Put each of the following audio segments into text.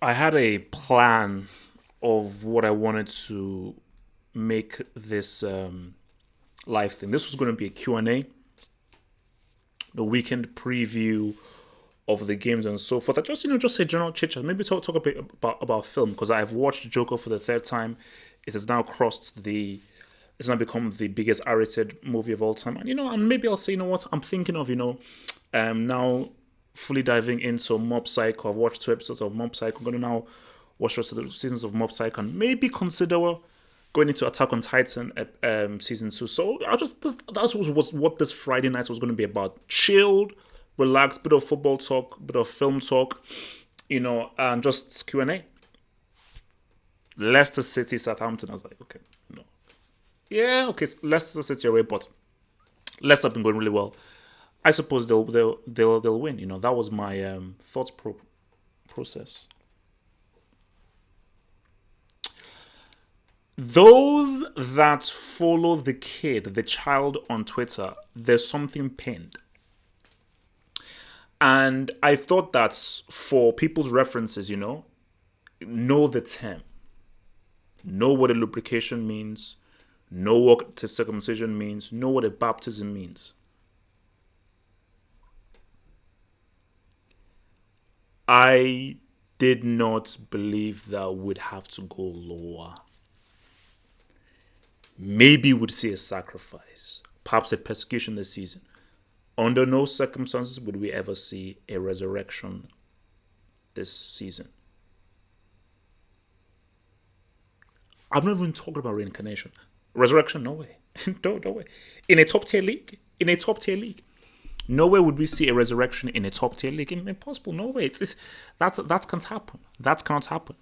I had a plan of what I wanted to make this live thing. This was going to be a Q&A, the weekend preview of the games and so forth. I just say general chit chat. Maybe talk a bit about film because I've watched Joker for the third time. It has now crossed the. It's now become the biggest R-rated movie of all time. And maybe I'll say, I'm thinking of, now fully diving into Mob Psycho. I've watched 2 episodes of Mob Psycho. I'm going to now watch the rest of the seasons of Mob Psycho and maybe consider going into Attack on Titan season 2. So that was what this Friday night was going to be about. Chilled, relaxed, bit of football talk, bit of film talk, and just Q&A. Leicester City, Southampton. I was like, okay, no. Yeah, okay, it's Leicester City away, but Leicester have been going really well. I suppose they'll win. That was my thoughts process. Those that follow the child on Twitter, there's something pinned. And I thought that for people's references, know the term. Know what a lubrication means. Know what a circumcision means. Know what a baptism means. I did not believe that we'd have to go lower. Maybe we'd see a sacrifice, perhaps a persecution this season. Under no circumstances would we ever see a resurrection this season. I'm not even talking about reincarnation. Resurrection, no way. no way. In a top tier league, no way would we see a resurrection in a top tier league. Impossible, no way. That can't happen. That cannot happen.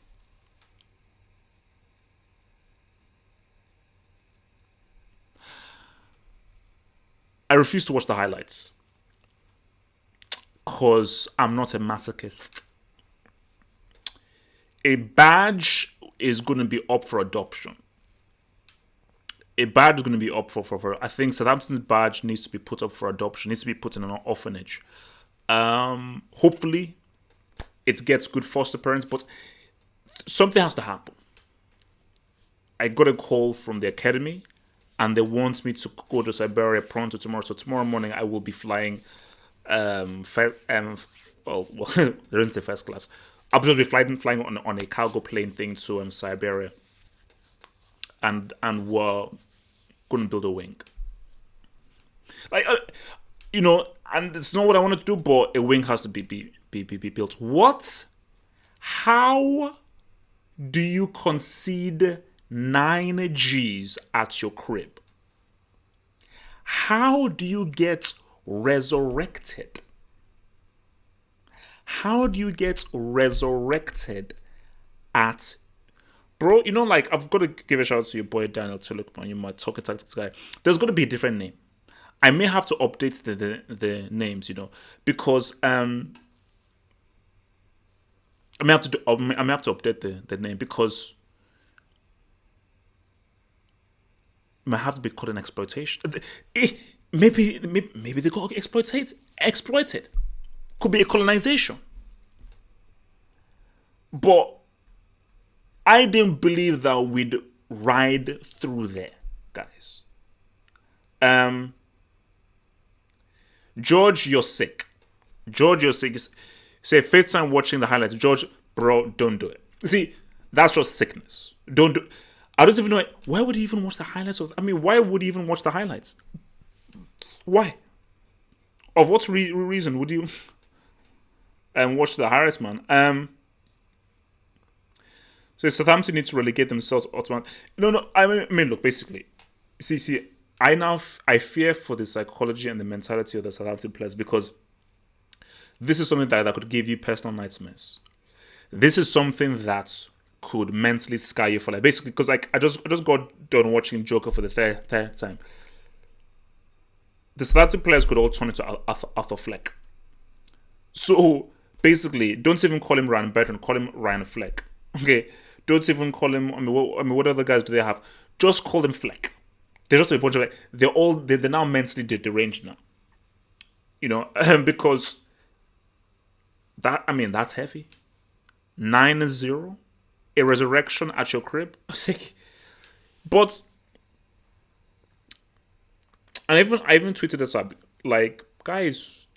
I refuse to watch the highlights because I'm not a masochist. A badge is going to be up for adoption. A badge is going to be up for I think Southampton's badge needs to be put up for adoption, needs to be put in an orphanage. Hopefully, it gets good foster parents, but something has to happen. I got a call from the academy, and they want me to go to Siberia pronto tomorrow. So tomorrow morning, I will be flying. There isn't a first class. I'll be flying on a cargo plane thing to Siberia, and we're going to build a wing. And it's not what I want to do, but a wing has to be built. What? How do you concede 9 G's at your crib? How do you get resurrected? How do you get resurrected at... Bro, I've got to give a shout out to your boy Daniel Tilukman, you my talking tactics guy. There's got to be a different name. I may have to update the names, because I may have to update the name because it might have to be called an exploitation. Maybe they got exploited. Could be a colonization. But I didn't believe that we'd ride through there, guys. George, you're sick. Say fifth time watching the highlights. George, bro, don't do it. See, that's just sickness. Don't do. I don't even know. Why would he even watch the highlights why would he even watch the highlights? Why? Of what reason would you watch the highlights, man? So Southampton need to relegate themselves automatically. No. I mean, look, basically, see. I fear for the psychology and the mentality of the Southampton players because this is something that could give you personal nightmares. This is something that could mentally scar you for life. Basically, because I just got done watching Joker for the third time. The Southampton players could all turn into Arthur Fleck. So basically, don't even call him Ryan Bertrand, call him Ryan Fleck. Okay, don't even call him. What other guys do they have? Just call them Fleck. They're just a bunch of they're now mentally deranged now. Because that's heavy. 9-0, a resurrection at your crib. But and I even tweeted this up. Like, guys,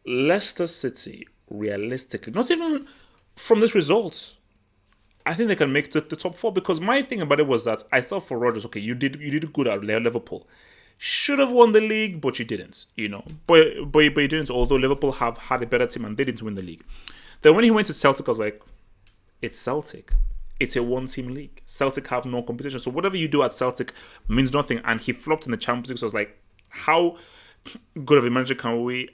Leicester City, realistically, not even from this result, I think they can make the top four. Because my thing about it was that I thought for Rodgers, okay, you did good at Liverpool. Should have won the league, but you didn't, But you didn't, although Liverpool have had a better team and they didn't win the league. Then when he went to Celtic, I was like, it's Celtic. It's a one-team league. Celtic have no competition. So whatever you do at Celtic means nothing. And he flopped in the Champions League. So I was like, how good of a manager can we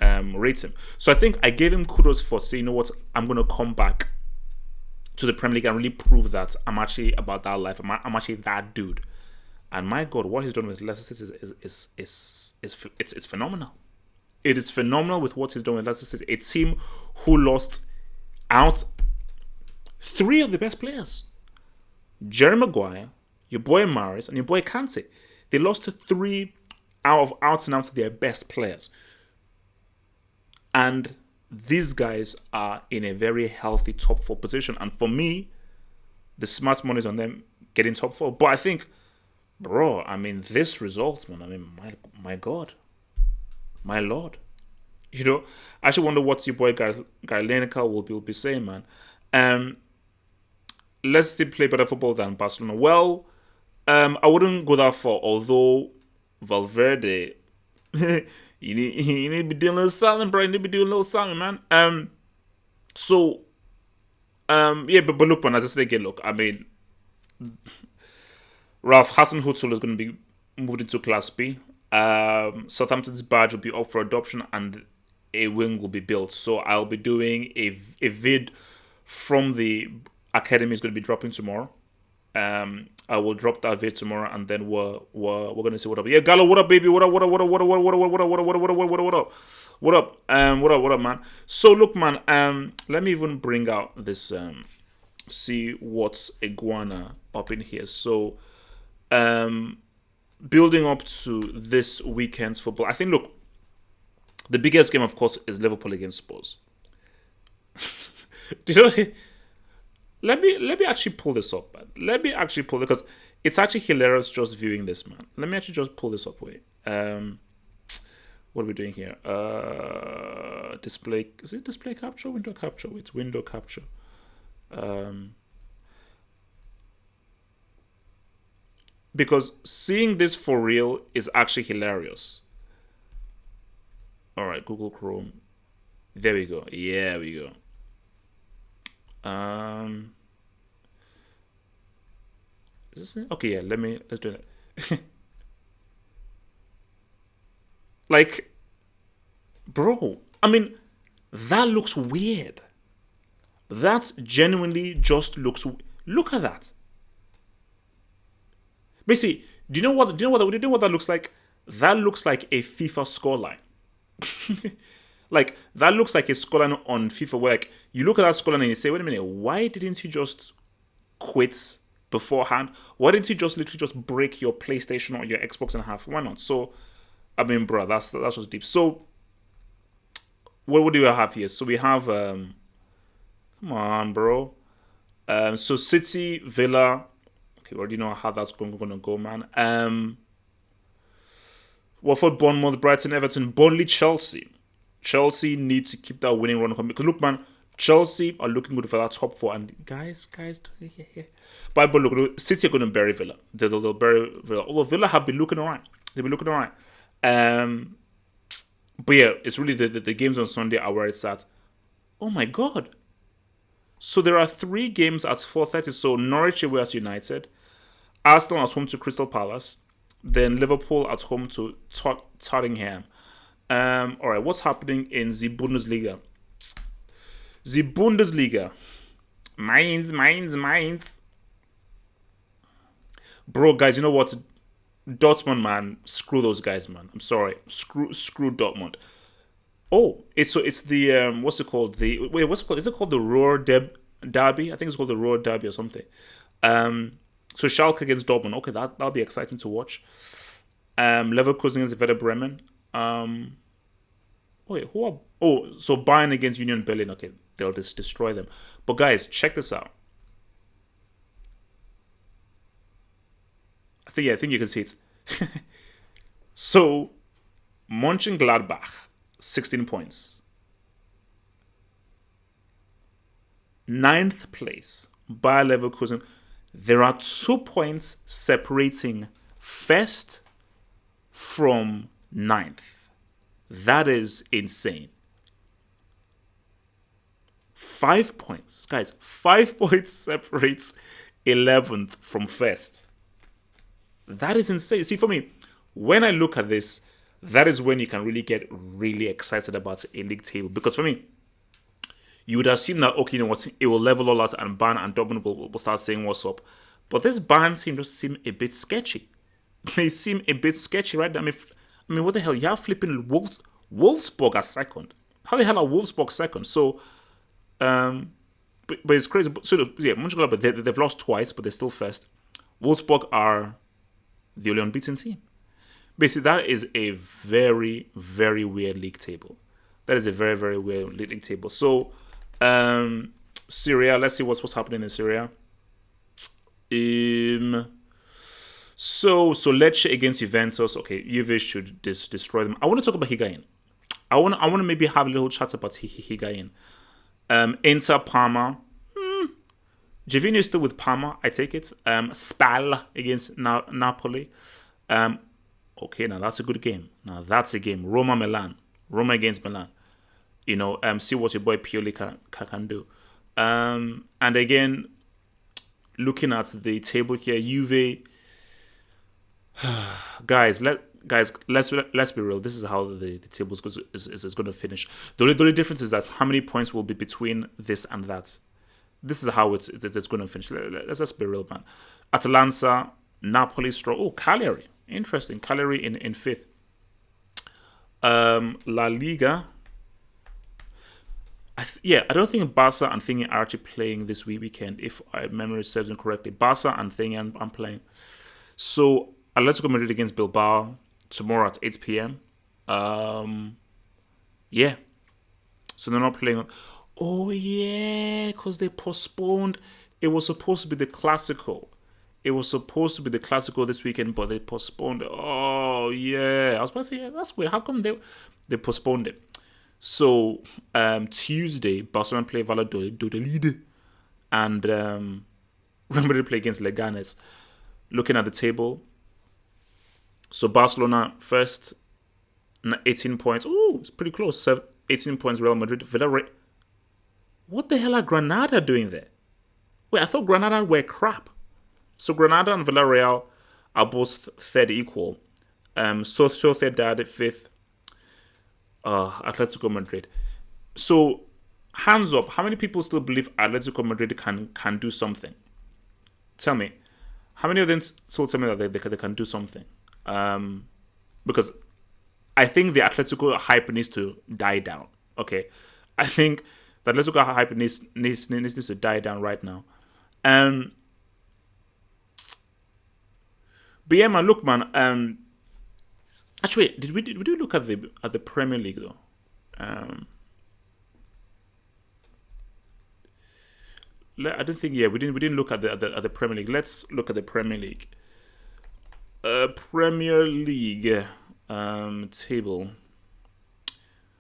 rate him? So I think I gave him kudos for saying, you know what, I'm going to come back to the Premier League and really prove that I'm actually about that life. I'm actually that dude. And my God, what he's done with Leicester City is phenomenal. It is phenomenal with what he's done with Leicester City. A team who lost out three of the best players. Jerry Maguire, your boy Maris, and your boy Kante. They lost to three out and out their best players. And these guys are in a very healthy top four position. And for me, the smart money is on them getting top four. But I think, bro, this result, man, my God. My Lord. I actually wonder what your boy Gary Lineker will be saying, man. Let's still play better football than Barcelona. Well, I wouldn't go that far, although Valverde, you need to be doing a little something, bro. You need to be doing a little something, man. Yeah, but look, man, as I said again, look, Ralph Hasenhuttl is going to be moved into Class B. Southampton's badge will be up for adoption and a wing will be built. So I'll be doing a vid from the academy. Is going to be dropping tomorrow. I will drop that vid tomorrow, and then we're gonna see what up. Yeah, Gallo, what up, baby? What up? What up? What up? What up? What up? What up? What up? What up? What up? What up? What up? What up? What up, man? So look, man. Let me even bring out this. See what's iguana up in here. So, building up to this weekend's football, I think. Look, the biggest game, of course, is Liverpool against Spurs. Do you know? Let me actually pull this up, man. Let me actually pull it because it's actually hilarious just viewing this, man. Let me actually just pull this up. Wait. What are we doing here? Display. Is it display capture? Window capture. It's window capture. Because seeing this for real is actually hilarious. All right, Google Chrome. There we go. Yeah, we go. Is this it? Okay, yeah, let's do that. Like, bro, that looks weird. That genuinely just looks. Look at that. Basically, do you know what that looks like? That looks like a FIFA scoreline. Like, that looks like a scoreline on FIFA where, like, you look at that scoreline and you say, wait a minute, why didn't you just quit beforehand? Why didn't you just literally just break your PlayStation or your Xbox in half? Why not? So, bro, that's what's deep. So, what do we have here? So we have, come on, bro. So City, Villa. Okay, we already know how that's going to go, man. Watford, Bournemouth, Brighton, Everton, Burnley, Chelsea. Chelsea need to keep that winning run coming. Because look, man, Chelsea are looking good for that top four. And guys, but look, City are going to bury Villa. They'll bury Villa. Although Villa have been looking alright. They've been looking alright. But yeah, it's really the games on Sunday are where it's at. Oh my God. So there are 3 games at 4:30. So Norwich away at United, Arsenal at home to Crystal Palace, then Liverpool at home to Tottenham. All right, what's happening in the Bundesliga? The Bundesliga. Mainz. Bro, guys, you know what? Dortmund, man. Screw those guys, man. I'm sorry. Screw Dortmund. Oh, it's the what's it called? What's it called? Is it called the Ruhr Derby? I think it's called the Ruhr Derby or something. So Schalke against Dortmund. Okay, that'll be exciting to watch. Leverkusen against Werder Bremen. So Bayern against Union Berlin. Okay, they'll just destroy them. But guys, check this out. I think you can see it. So Mönchengladbach, 16 points. Ninth place, Bayer Leverkusen. There are 2 points separating first from ninth. That is insane. 5 points. Guys, 5 points separates 11th from first. That is insane. See, for me, when I look at this, that is when you can really get really excited about a league table. Because for me, you would assume that, okay, you know what, it will level all out and Bayern and Dortmund will start saying what's up. But this Bayern team just seem a bit sketchy. They seem a bit sketchy, right? I mean, what the hell? You have flipping Wolfsburg as second. How the hell are Wolfsburg second? So, but it's crazy. So, yeah, Mönchengladbach, they've lost twice, but they're still first. Wolfsburg are the only unbeaten team. Basically, that is a very, very weird league table. That is a very, very weird league table. So, Syria, let's see what's happening in Syria. So Lecce against Juventus. Okay, Juve should destroy them. I want to talk about Higuain. I want to maybe have a little chat about Higuain. Inter Parma. Gervinho is still with Parma, I take it. Spal against Napoli. Okay, now that's a good game. Now that's a game. Roma against Milan. You know, see what your boy Pioli can do. And again, looking at the table here, Juve. Guys, let's be real. This is how the table is going to finish. The only difference is that how many points will be between this and that. This is how it's going to finish. Let's be real, man. Atalanta, Napoli, strong. Oh, Cagliari, interesting. Cagliari in fifth. La Liga. I don't think Barca and Thingy are actually playing this weekend, if my memory serves me correctly. Barca and Thingy I'm playing. So, Atletico Madrid against Bilbao tomorrow at 8 p.m. Yeah. So, they're not playing. Oh, yeah, because they postponed. It was supposed to be the Clasico. This weekend, but they postponed it. Oh, yeah. I was about to say, yeah, that's weird. How come they postponed it? So, Tuesday, Barcelona play Valladolid, and Real Madrid play against Leganes. Looking at the table, so Barcelona first, 18 points. Oh, it's pretty close. 18 points, Real Madrid. Villarreal. What the hell are Granada doing there? Wait, I thought Granada were crap. So Granada and Villarreal are both third equal. So third, at fifth. Atletico Madrid. So, hands up, how many people still believe Atletico Madrid can do something? Tell me. How many of them still tell me that they can do something? Because I think the Atletico hype needs to die down. Okay? I think the Atletico hype needs to die down right now. But yeah, man, look, man, actually, did we look at the Premier League though? I don't think. Yeah, we didn't look at the Premier League. Let's look at the Premier League. Premier League table.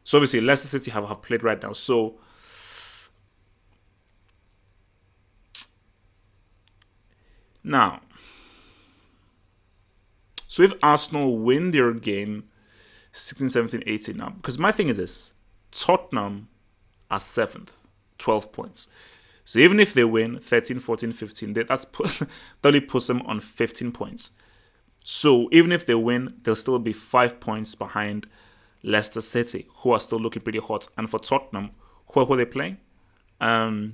So obviously, Leicester City have played right now. So now. So if Arsenal win their game 16, 17, 18 now, because my thing is this, Tottenham are 7th, 12 points. So even if they win 13, 14, 15, that only puts them on 15 points. So even if they win, they'll still be 5 points behind Leicester City, who are still looking pretty hot. And for Tottenham, who are they playing? They're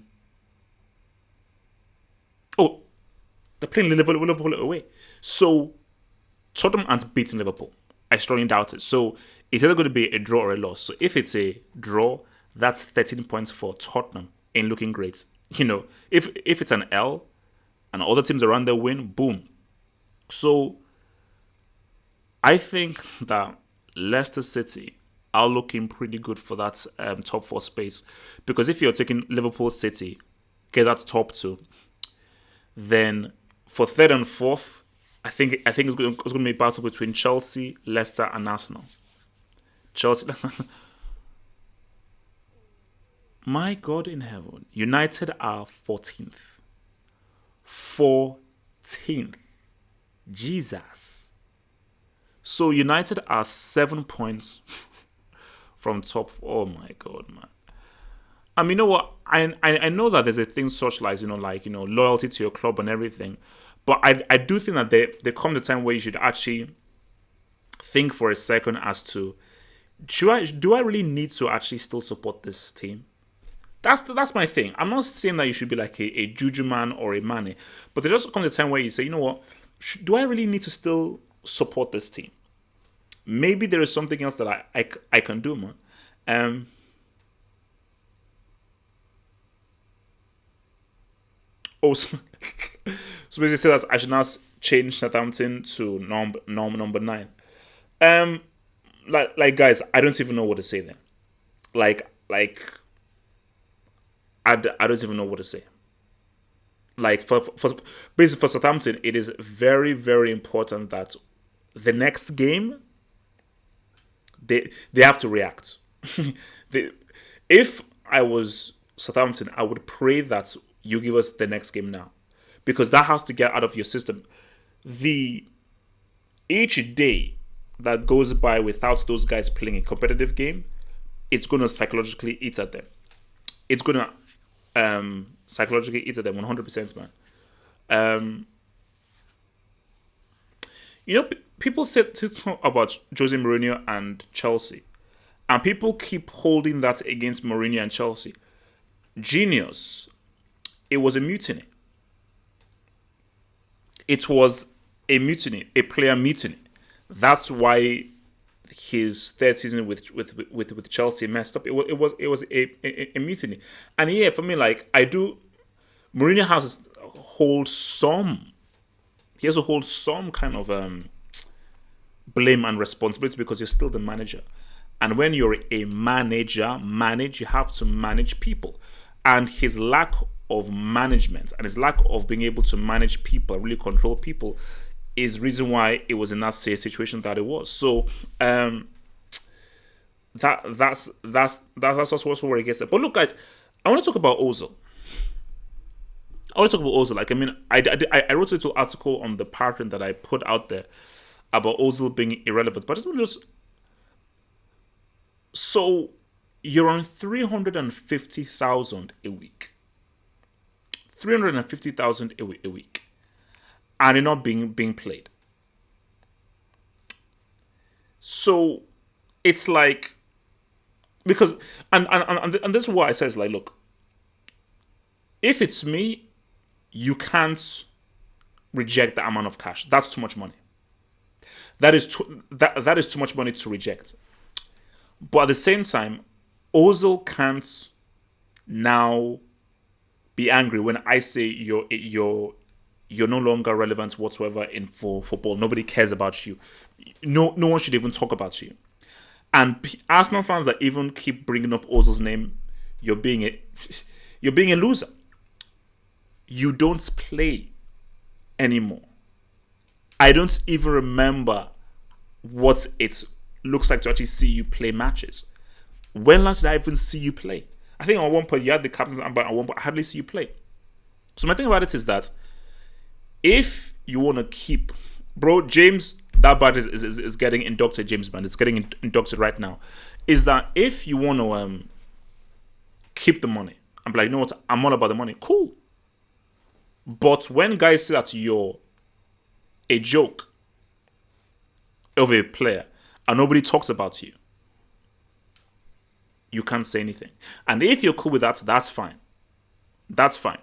playing Liverpool away. So Tottenham aren't beating Liverpool. I strongly doubt it. So it's either going to be a draw or a loss. So if it's a draw, that's 13 points for Tottenham in looking great. You know, if it's an L and other teams around there win, boom. So I think that Leicester City are looking pretty good for that top four space. Because if you're taking Liverpool, City, get that top two, then for third and fourth, I think it's going to be a battle between Chelsea, Leicester, and Arsenal. Chelsea, my God in heaven, United are 14th. 14th. Jesus. So United are 7 points from top. Oh my God, man. You know what? I know that there's a thing such like loyalty to your club and everything, but I do think that there comes a time where you should actually think for a second as to do I really need to actually still support this team? That's my thing. I'm not saying that you should be like a Juju man or a Mane, but there just comes a time where you say, you know what, do I really need to still support this team? Maybe there is something else that I can do, man. Also, so basically say that I should now change Southampton to number 9. Like guys, I don't even know what to say then. Like I don't even know what to say. Like for basically for Southampton, it is very, very important that the next game they have to react. If I was Southampton, I would pray that you give us the next game now, because that has to get out of your system. The Each day that goes by without those guys playing a competitive game, it's going to psychologically eat at them. It's going to psychologically eat at them 100%, man. People said about Jose Mourinho and Chelsea, and people keep holding that against Mourinho and Chelsea. Genius. It was a mutiny. It was a mutiny, a player mutiny. That's why his third season with Chelsea messed up. It was a mutiny. And yeah, for me, like Mourinho has to hold some. He has to hold some kind of blame and responsibility, because you're still the manager. And when you're a manager, you have to manage people. And his lack of management and his lack of being able to manage people, really control people, is reason why it was in that situation that it was. So that's also where it gets at. But look, guys, I want to talk about Ozil. Like, I wrote a little article on the pattern that I put out there about Ozil being irrelevant. But I just want to so you're on 350,000 a week. 350,000 a week. And you're not being played. So it's like, because and this is why I says, like, look, if it's me, you can't reject the amount of cash. That's too much money. That is too much money to reject. But at the same time, Ozil can't now be angry when I say you're no longer relevant whatsoever for football. Nobody cares about you. No one should even talk about you. And Arsenal fans that even keep bringing up Ozil's name, you're being a loser. You don't play anymore. I don't even remember what it looks like to actually see you play matches. When last did I even see you play? I think at one point you had the captain's armband. At one point I hardly see you play. So my thing about it is that if you want to keep, bro, James, that bad is getting inducted. James, man, it's getting inducted right now. Is that if you want to keep the money, I'm like, you know what? I'm all about the money. Cool. But when guys say that you're a joke of a player and nobody talks about you, you can't say anything. And if you're cool with that, that's fine. That's fine.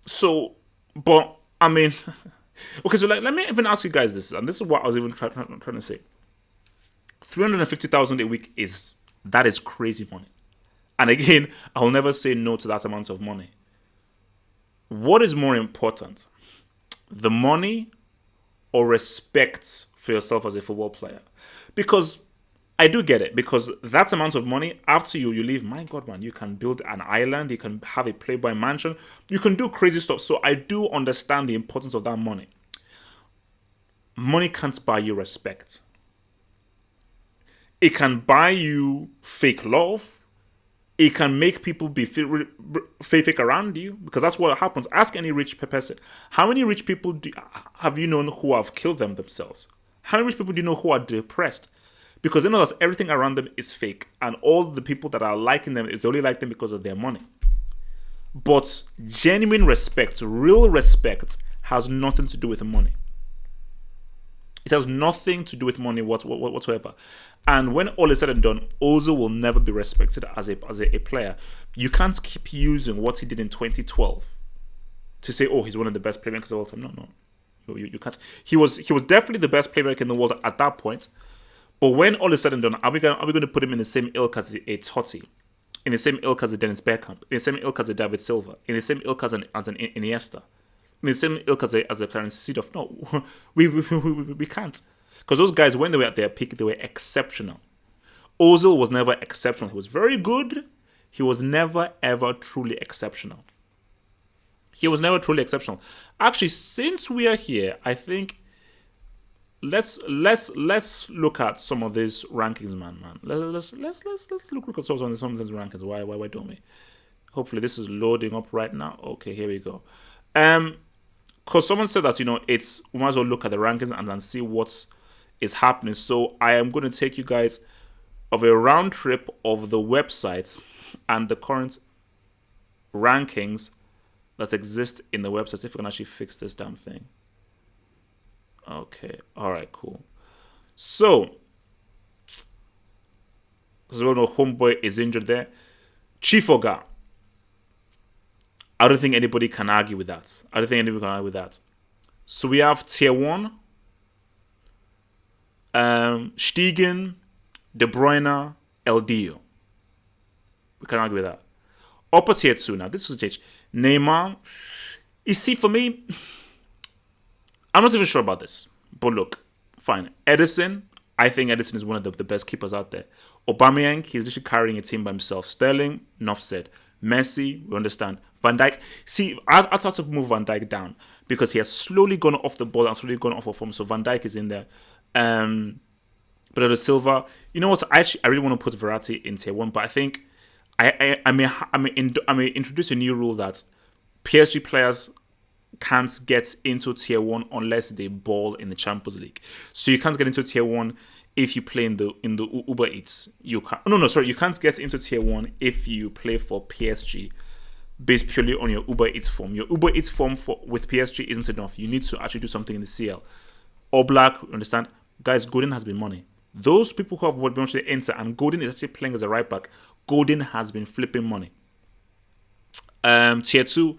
So, but I mean, okay. So let me even ask you guys this, and this is what I was even trying to say. 350,000 a week is crazy money. And again, I'll never say no to that amount of money. What is more important, the money or respect for yourself as a football player? Because I do get it because that amount of money after you leave, my God, man, you can build an island, you can have a Playboy mansion, you can do crazy stuff. So I do understand the importance of that money. Money can't buy you respect. It can buy you fake love. It can make people be fake around you because that's what happens. Ask any rich person. How many rich people have you known who have killed themselves? How many rich people do you know who are depressed? Because they know that everything around them is fake, and all the people that are liking them is only like them because of their money. But genuine respect, real respect, has nothing to do with money. It has nothing to do with money whatsoever. And when all is said and done, Ozil will never be respected as a player. You can't keep using what he did in 2012 to say, oh, he's one of the best playmakers of all time. No. You can't. He was definitely the best playmaker in the world at that point. But when all is said and done, are we going to put him in the same ilk as a Totti? In the same ilk as a Dennis Bergkamp? In the same ilk as a David Silva? In the same ilk as an Iniesta? In the same ilk as a Clarence Seedorf? No, we can't. Because those guys, when they were at their peak, they were exceptional. Ozil was never exceptional. He was very good. He was never, ever truly exceptional. He was never truly exceptional. Actually, since we are here, I think let's look at some of these rankings, man. Let's look at some of these rankings. Why don't we? Hopefully, this is loading up right now. Okay, here we go. Because someone said that we might as well look at the rankings and then see what is happening. So I am going to take you guys of a round trip of the websites and the current rankings that exist in the websites. If we can actually fix this damn thing. Okay, all right, cool. So, as well know, Homeboy is injured there. Chief Oga. I don't think anybody can argue with that. So we have tier 1. Stegen, De Bruyne, El Dio. We can argue with that. Upper tier 2 now. This will change. Neymar. You see, for me, I'm not even sure about this. But look, fine. Edison. I think Edison is one of the best keepers out there. Aubameyang, he's literally carrying a team by himself. Sterling, enough said. Messi, we understand. Van Dijk, see, I thought to move Van Dijk down because he has slowly gone off the ball and slowly gone off of form. So Van Dijk is in there. Bernardo Silva, you know what? I really want to put Verratti in tier 1, but I think I may introduce a new rule that PSG players can't get into tier 1 unless they ball in the Champions League. So you can't get into tier 1 if you play in the Uber Eats. You can't get into tier 1 if you play for PSG based purely on your Uber Eats form. Your Uber Eats form with PSG isn't enough. You need to actually do something in the CL. Oblak, understand? Guys, Godin has been money. Those people who have been able to enter, and Godin is actually playing as a right back. Godin has been flipping money. Tier 2,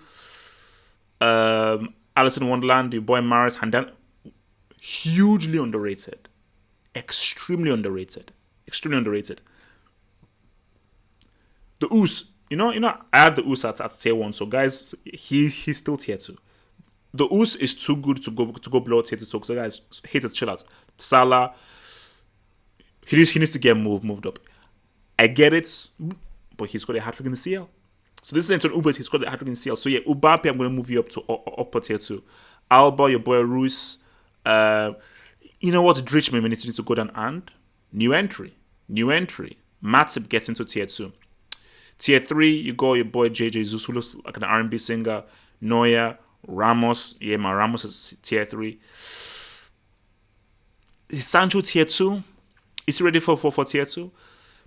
Alice in Wonderland, your boy Maris Handan, hugely underrated. Extremely underrated. The Oos, I had the Oos at tier 1, so guys, he's still tier 2. The Oos is too good to go below tier 2, so guys, haters, chill out. Salah, he needs to get moved up. I get it, but he's got a hat-trick in the CL. So this is Anton Uber, he's got a hat-trick in the CL. So yeah, Ubape, I'm going to move you up to upper tier 2. Alba, your boy Ruiz. You know what? Drichman needs to go down and new entry. Matip gets into tier 2. Tier 3, you go your boy JJ Zeus, who looks like an R&B singer. Neuer, Ramos. Yeah, my Ramos is tier 3. Is Sancho tier 2? Is he ready for tier 2?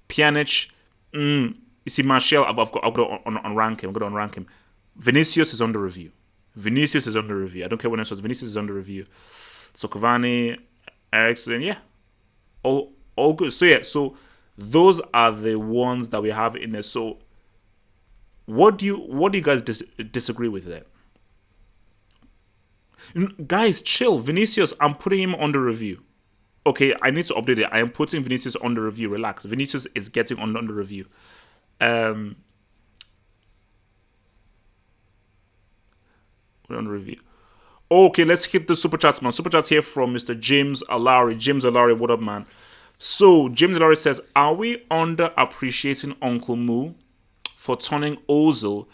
Pjanic. You see, Martial, I've got on rank him. I'm going to unrank him. Vinicius is under review. I don't care what else was. Vinicius is under review. So Cavani, Eriksen, yeah. All good. So yeah, so those are the ones that we have in there. So what do you guys disagree with there? Guys, chill. Vinicius, I'm putting him under review. Okay, I need to update it. I am putting Vinicius under review. Relax. Vinicius is getting under review. We're under review. Okay, let's hit the super chats, man. Super chats here from Mr. James Alari. James Alari, what up, man? So James Lowry says, are we under appreciating Uncle Moo for turning Ozil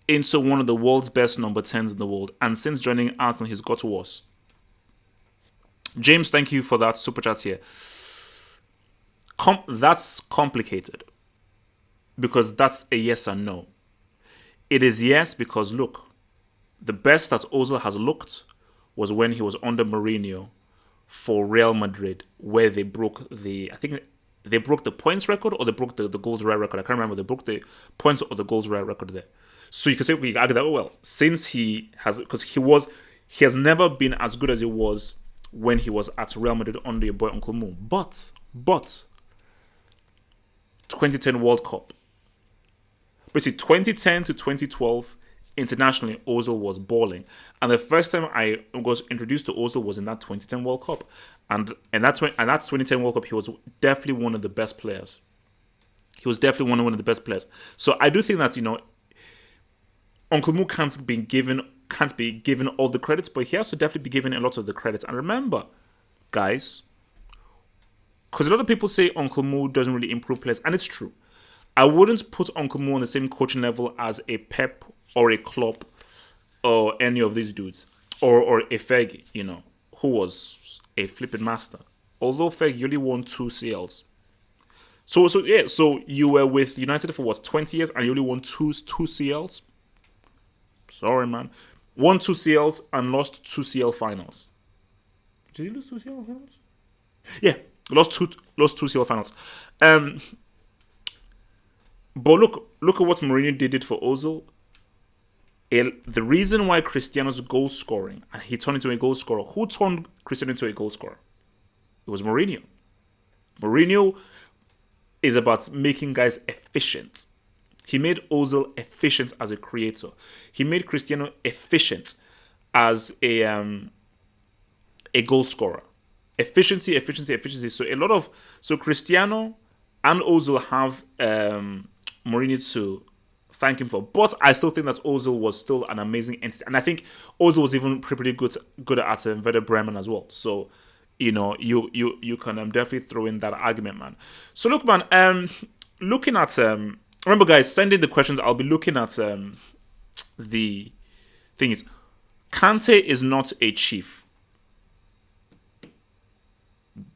into one of the world's best number 10s in the world? And since joining Arsenal, he's got worse. James, thank you for that super chat here. That's complicated because that's a yes and no. It is yes because, look, the best that Ozil has looked was when he was under Mourinho for Real Madrid, where they broke the, I think they broke the points record or they broke the goals rare record. I can't remember. They broke the points or the goals rare record there. So you can say, we can argue that, oh, well, since he has, because he has never been as good as he was when he was at Real Madrid under your boy Uncle Moo. But 2010 World Cup. Basically, 2010 to 2012, internationally, Ozil was balling. And the first time I was introduced to Ozil was in that 2010 World Cup. And that 2010 World Cup, he was definitely one of the best players. He was definitely one of the best players. So I do think that, Uncle Moo can't be given all the credits, but he has to definitely be given a lot of the credits. And remember, guys, because a lot of people say Uncle Moo doesn't really improve players, and it's true. I wouldn't put Uncle Moo on the same coaching level as a Pep or a Klopp or any of these dudes, or a Fergie, who was a flipping master. Although Fergie only won 2 CLs. So you were with United for 20 years and you only won two CLs? Sorry, man. Won 2 CLs and lost 2 CL finals. Did he lose 2 CL finals? Yeah, lost two CL finals. But look at what Mourinho did for Ozil. The reason why Cristiano's goal scoring, and he turned into a goal scorer. Who turned Cristiano into a goal scorer? It was Mourinho. Mourinho is about making guys efficient. He made Ozil efficient as a creator. He made Cristiano efficient as a goal scorer. Efficiency. So Cristiano and Ozil have Mourinho to thank him for. But I still think that Ozil was still an amazing entity. And I think Ozil was even pretty good at Werder Bremen as well. So, you can definitely throw in that argument, man. So look, man, looking at remember, guys, send in the questions. I'll be looking at the thing is, Kante is not a chief.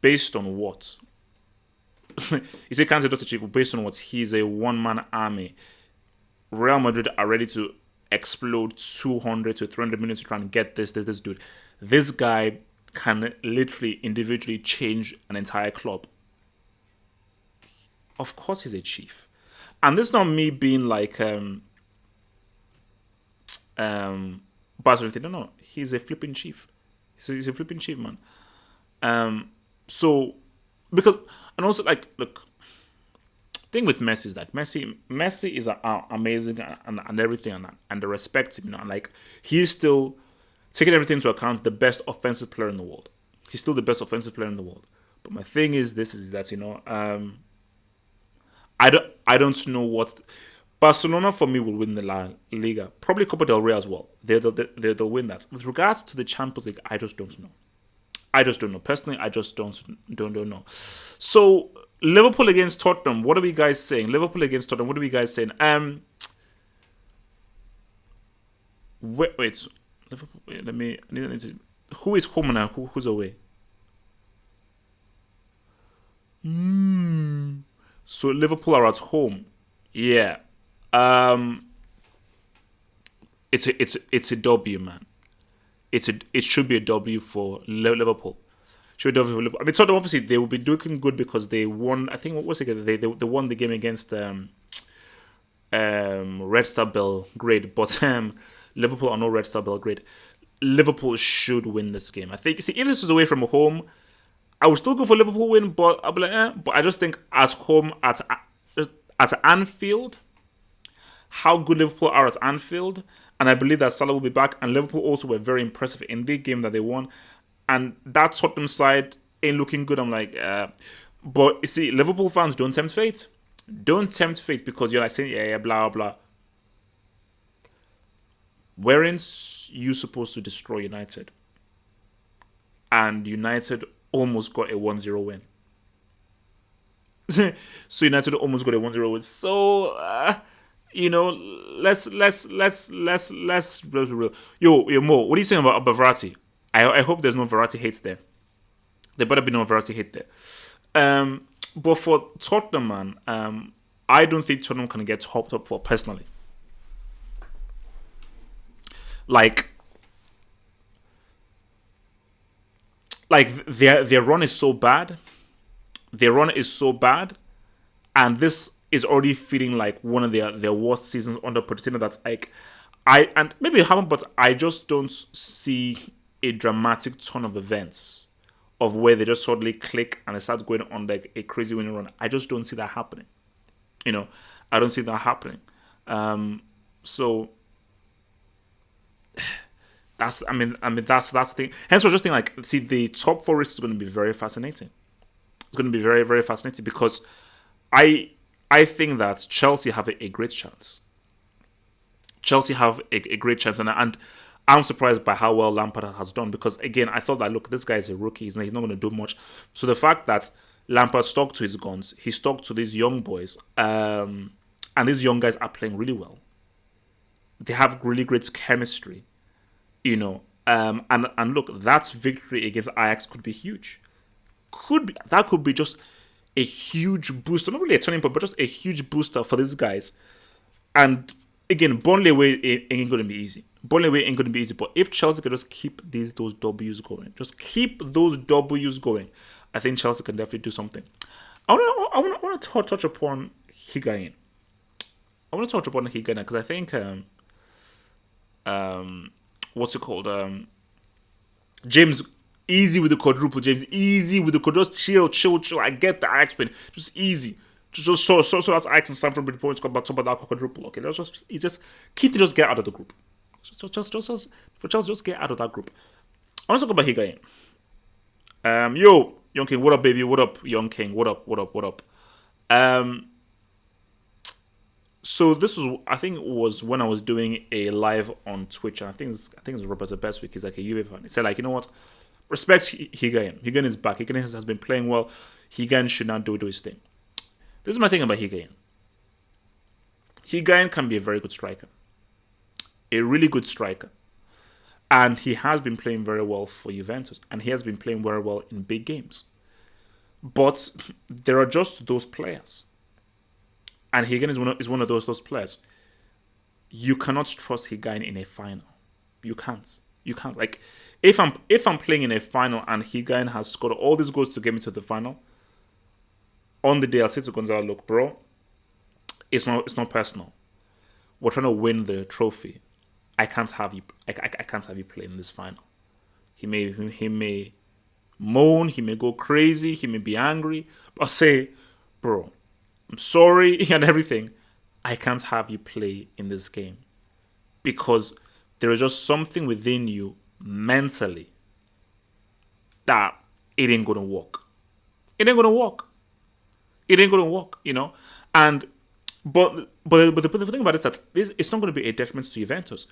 Based on what? You say Kante is not a chief based on what? He's a one-man army. Real Madrid are ready to explode 200 to 300 million to try and get this dude. This guy can literally individually change an entire club. Of course he's a chief. And this is not me being like Barcelona. No, he's a flipping chief. He's a flipping chief, man. So because, and also, like, look, thing with Messi is that Messi is amazing and everything, and the respect him, and like, he's still, taking everything into account, the best offensive player in the world. He's still the best offensive player in the world. But my thing is that I don't know what Barcelona for me will win the La Liga, probably Copa del Rey as well. They'll win that. With regards to the Champions League, I just don't know. Personally, I just don't know. So Liverpool against Tottenham. What are we guys saying? Liverpool against Tottenham. What are we guys saying? Wait. Liverpool. Wait, I need to. Who is home now? Who's away? So Liverpool are at home. Yeah. It's a W, man. It should be a W for Liverpool. Should be a W for Liverpool. I mean, Tottenham, obviously they will be looking good because they won. I think, what was it? They won the game against Red Star Belgrade, but Liverpool are no Red Star Belgrade. Liverpool should win this game. I think. See, if this was away from home, I would still go for Liverpool win, but I'll be like, But I just think at home at Anfield, how good Liverpool are at Anfield, and I believe that Salah will be back. And Liverpool also were very impressive in the game that they won, and that Tottenham side ain't looking good. I'm like, but you see, Liverpool fans, don't tempt fate. Don't tempt fate because you're like saying, yeah, blah blah. Weren't you supposed to destroy United? And United almost got a 1-0 win. So United almost got a 1-0 win. So you know, let's yo Mo, what are you saying about Verratti? I hope there's no Verratti hates there. There better be no Verratti hate there. But for Tottenham, man, I don't think Tottenham can get hopped up for personally. Like, their run is so bad. Their run is so bad, and this is already feeling like one of their worst seasons under Pochettino. That's like, and maybe it happened, but I just don't see a dramatic turn of events of where they just suddenly click and it starts going on like a crazy winning run. I just don't see that happening. You know, I don't see that happening. So that's the thing. Hence, we're just thinking like, see, the top four race is going to be very fascinating. It's going to be very, very fascinating because I think that Chelsea have a great chance. Chelsea have a great chance, and I'm surprised by how well Lampard has done because, again, I thought that, look, this guy is a rookie. He's not going to do much. So the fact that Lampard stuck to his guns, he stuck to these young boys, and these young guys are playing really well. They have really great chemistry, you know. And look, that victory against Ajax could be huge. That could be just a huge booster, not really a turning point, but just a huge booster for these guys. And again, Burnley away ain't going to be easy. Burnley away ain't going to be easy. But if Chelsea can just keep those W's going, I think Chelsea can definitely do something. I want to touch upon Higuain. Because I think what's it called? James, easy with the quadruple. James, easy with the quadruple. Just chill. I get the Ajax win. Just easy. Just so that's Ajax and Stamford Bridge before it's got top of that quadruple. Okay, let's just keep to just get out of the group. Just for Chelsea, just get out of that group. I want to talk about Higuain. Yo, Young King, what up, baby? What up, Young King? What up? So this was, I think it was when I was doing a live on Twitch, and I think it's Robert's best week. He's like a Juve fan. He said, like, you know what? Respect Higuain. Higuain is back. Higuain has been playing well. Higuain should not do his thing. This is my thing about Higuain. Higuain can be a very good striker. A really good striker. And he has been playing very well for Juventus. And he has been playing very well in big games. But there are just those players. And Higuain is one of those players. You cannot trust Higuain in a final. You can't. Like, if I'm playing in a final and Higuain has scored all these goals to get me to the final, on the day I'll say to Gonzalo, look, bro, it's not personal. We're trying to win the trophy. I can't have you play in this final. He may moan, he may go crazy, he may be angry, but I'll say, bro, I'm sorry and everything. I can't have you play in this game because there is just something within you mentally that it ain't gonna work. It ain't gonna work, you know. And but the thing about it is that it's not going to be a detriment to Juventus.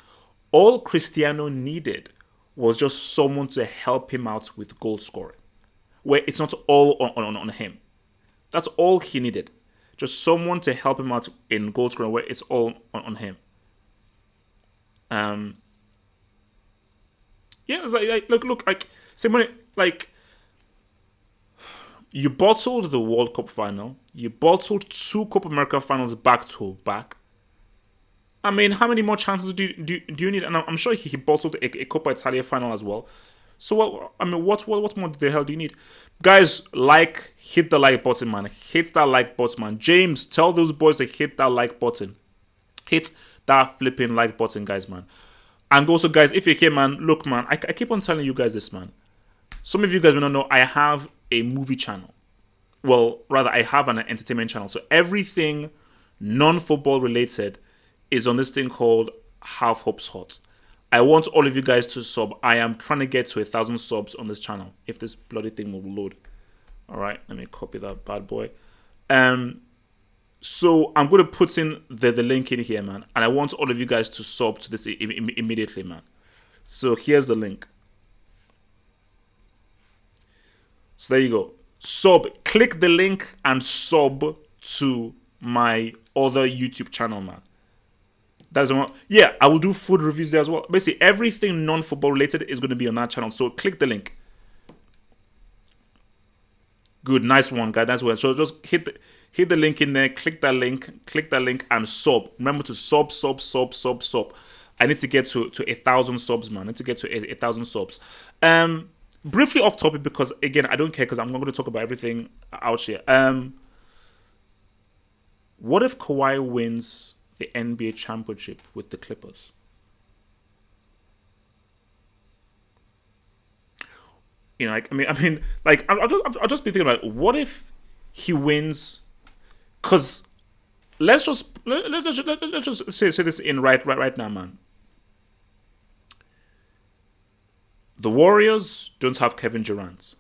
All Cristiano needed was just someone to help him out with goal scoring, where it's not all on him. That's all he needed. Just someone to help him out in goal scoring, where it's all on him. Yeah, it's like look, like same way, like. You bottled the World Cup final. You bottled 2 Copa America finals back to back. I mean, how many more chances do you need? And I'm sure he bottled a Coppa Italia final as well. So what more the hell do you need? Guys, hit the like button, man. Hit that like button, man. James, tell those boys to hit that like button. Hit that flipping like button, guys, man. And also, guys, if you're here, man, look, man, I keep on telling you guys this, man. Some of you guys may not know, I have a movie channel. Well, rather, I have an entertainment channel. So everything non-football related is on this thing called Half Hopes Hot. I want all of you guys to sub. I am trying to get to 1,000 subs on this channel. If this bloody thing will load. All right, let me copy that bad boy. So I'm going to put in the link in here, man. And I want all of you guys to sub to this immediately, man. So here's the link. So there you go. Click the link and sub to my other YouTube channel, man. That's the one. Yeah, I will do food reviews there as well. Basically, everything non-football related is going to be on that channel. So click the link. Good, nice one, guys. Nice one. So just hit the link in there. Click that link, and sub. Remember to sub. I need to get to 1,000 subs, man. I need to get to 1,000 subs. Briefly off topic because again I don't care because I'm not going to talk about everything out here. What if Kawhi wins the NBA championship with the Clippers? You know, like I'll just be thinking about it. What if he wins? Because let's just say this in right now, man. The Warriors don't have Kevin Durant.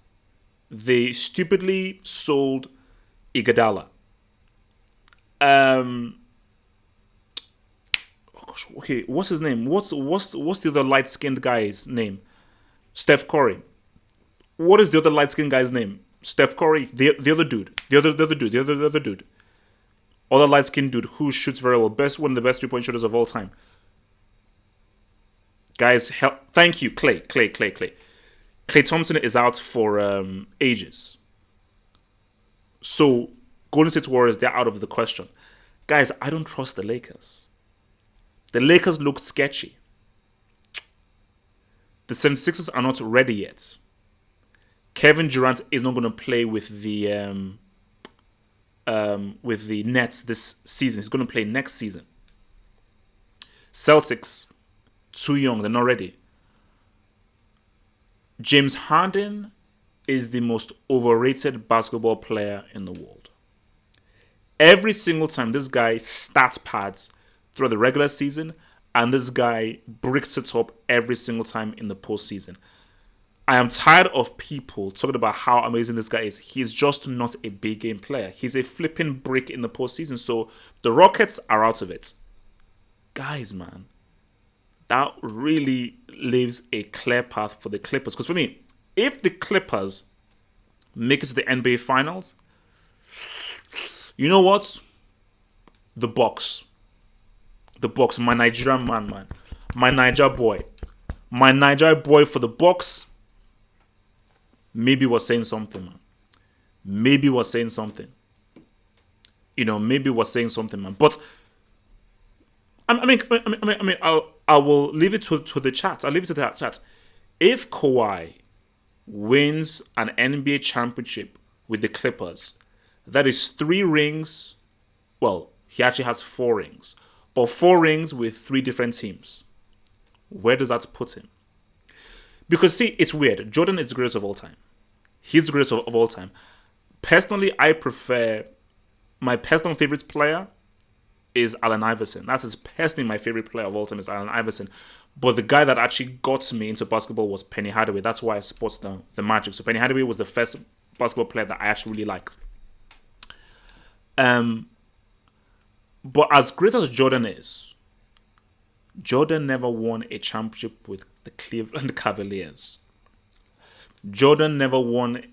They stupidly sold Iguodala. Oh gosh, okay, what's his name? What's the other light-skinned guy's name? Steph Curry. What is the other light-skinned guy's name? Steph Curry. The other dude. The other dude. Other light-skinned dude who shoots very well. One of the best three-point shooters of all time. Guys, help! Thank you, Clay. Clay Thompson is out for ages. So Golden State Warriors, they're out of the question. Guys, I don't trust the Lakers. The Lakers look sketchy. The 76ers are not ready yet. Kevin Durant is not going to play with the Nets this season. He's going to play next season. Celtics, too young. They're not ready. James Harden is the most overrated basketball player in the world. Every single time this guy stat pads throughout the regular season, and this guy bricks it up every single time in the postseason. I am tired of people talking about how amazing this guy is. He's just not a big game player. He's a flipping brick in the postseason. So the Rockets are out of it. Guys, man, that really leaves a clear path for the Clippers. Because for me, if the Clippers make it to the NBA Finals, you know what? The Bucks, my Nigerian man, my Niger boy for the Bucks. Maybe was saying something, man. Maybe was saying something. Man. But I will leave it to the chat. I'll leave it to the chat. If Kawhi wins an NBA championship with the Clippers, that is 3 rings. Well, he actually has 4 rings, but 4 rings with 3 different teams. Where does that put him? Because, see, it's weird. Jordan is the greatest of all time. He's the greatest of all time. Personally, my personal favorite player is Allen Iverson. That's personally my favorite player of all time is Allen Iverson. But the guy that actually got me into basketball was Penny Hardaway. That's why I support the Magic. So Penny Hardaway was the first basketball player that I actually really liked. But as great as Jordan is, Jordan never won a championship with the Cleveland Cavaliers. Jordan never went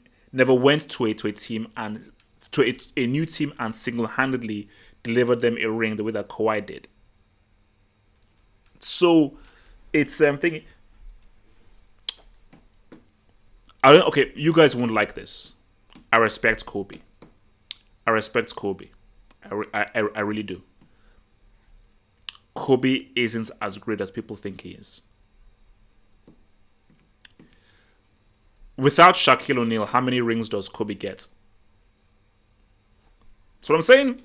to a team and to a new team and single-handedly delivered them a ring the way that Kawhi did. So it's thinking. Okay, you guys won't like this. I respect Kobe. I really do. Kobe isn't as great as people think he is. Without Shaquille O'Neal, how many rings does Kobe get? That's what I'm saying.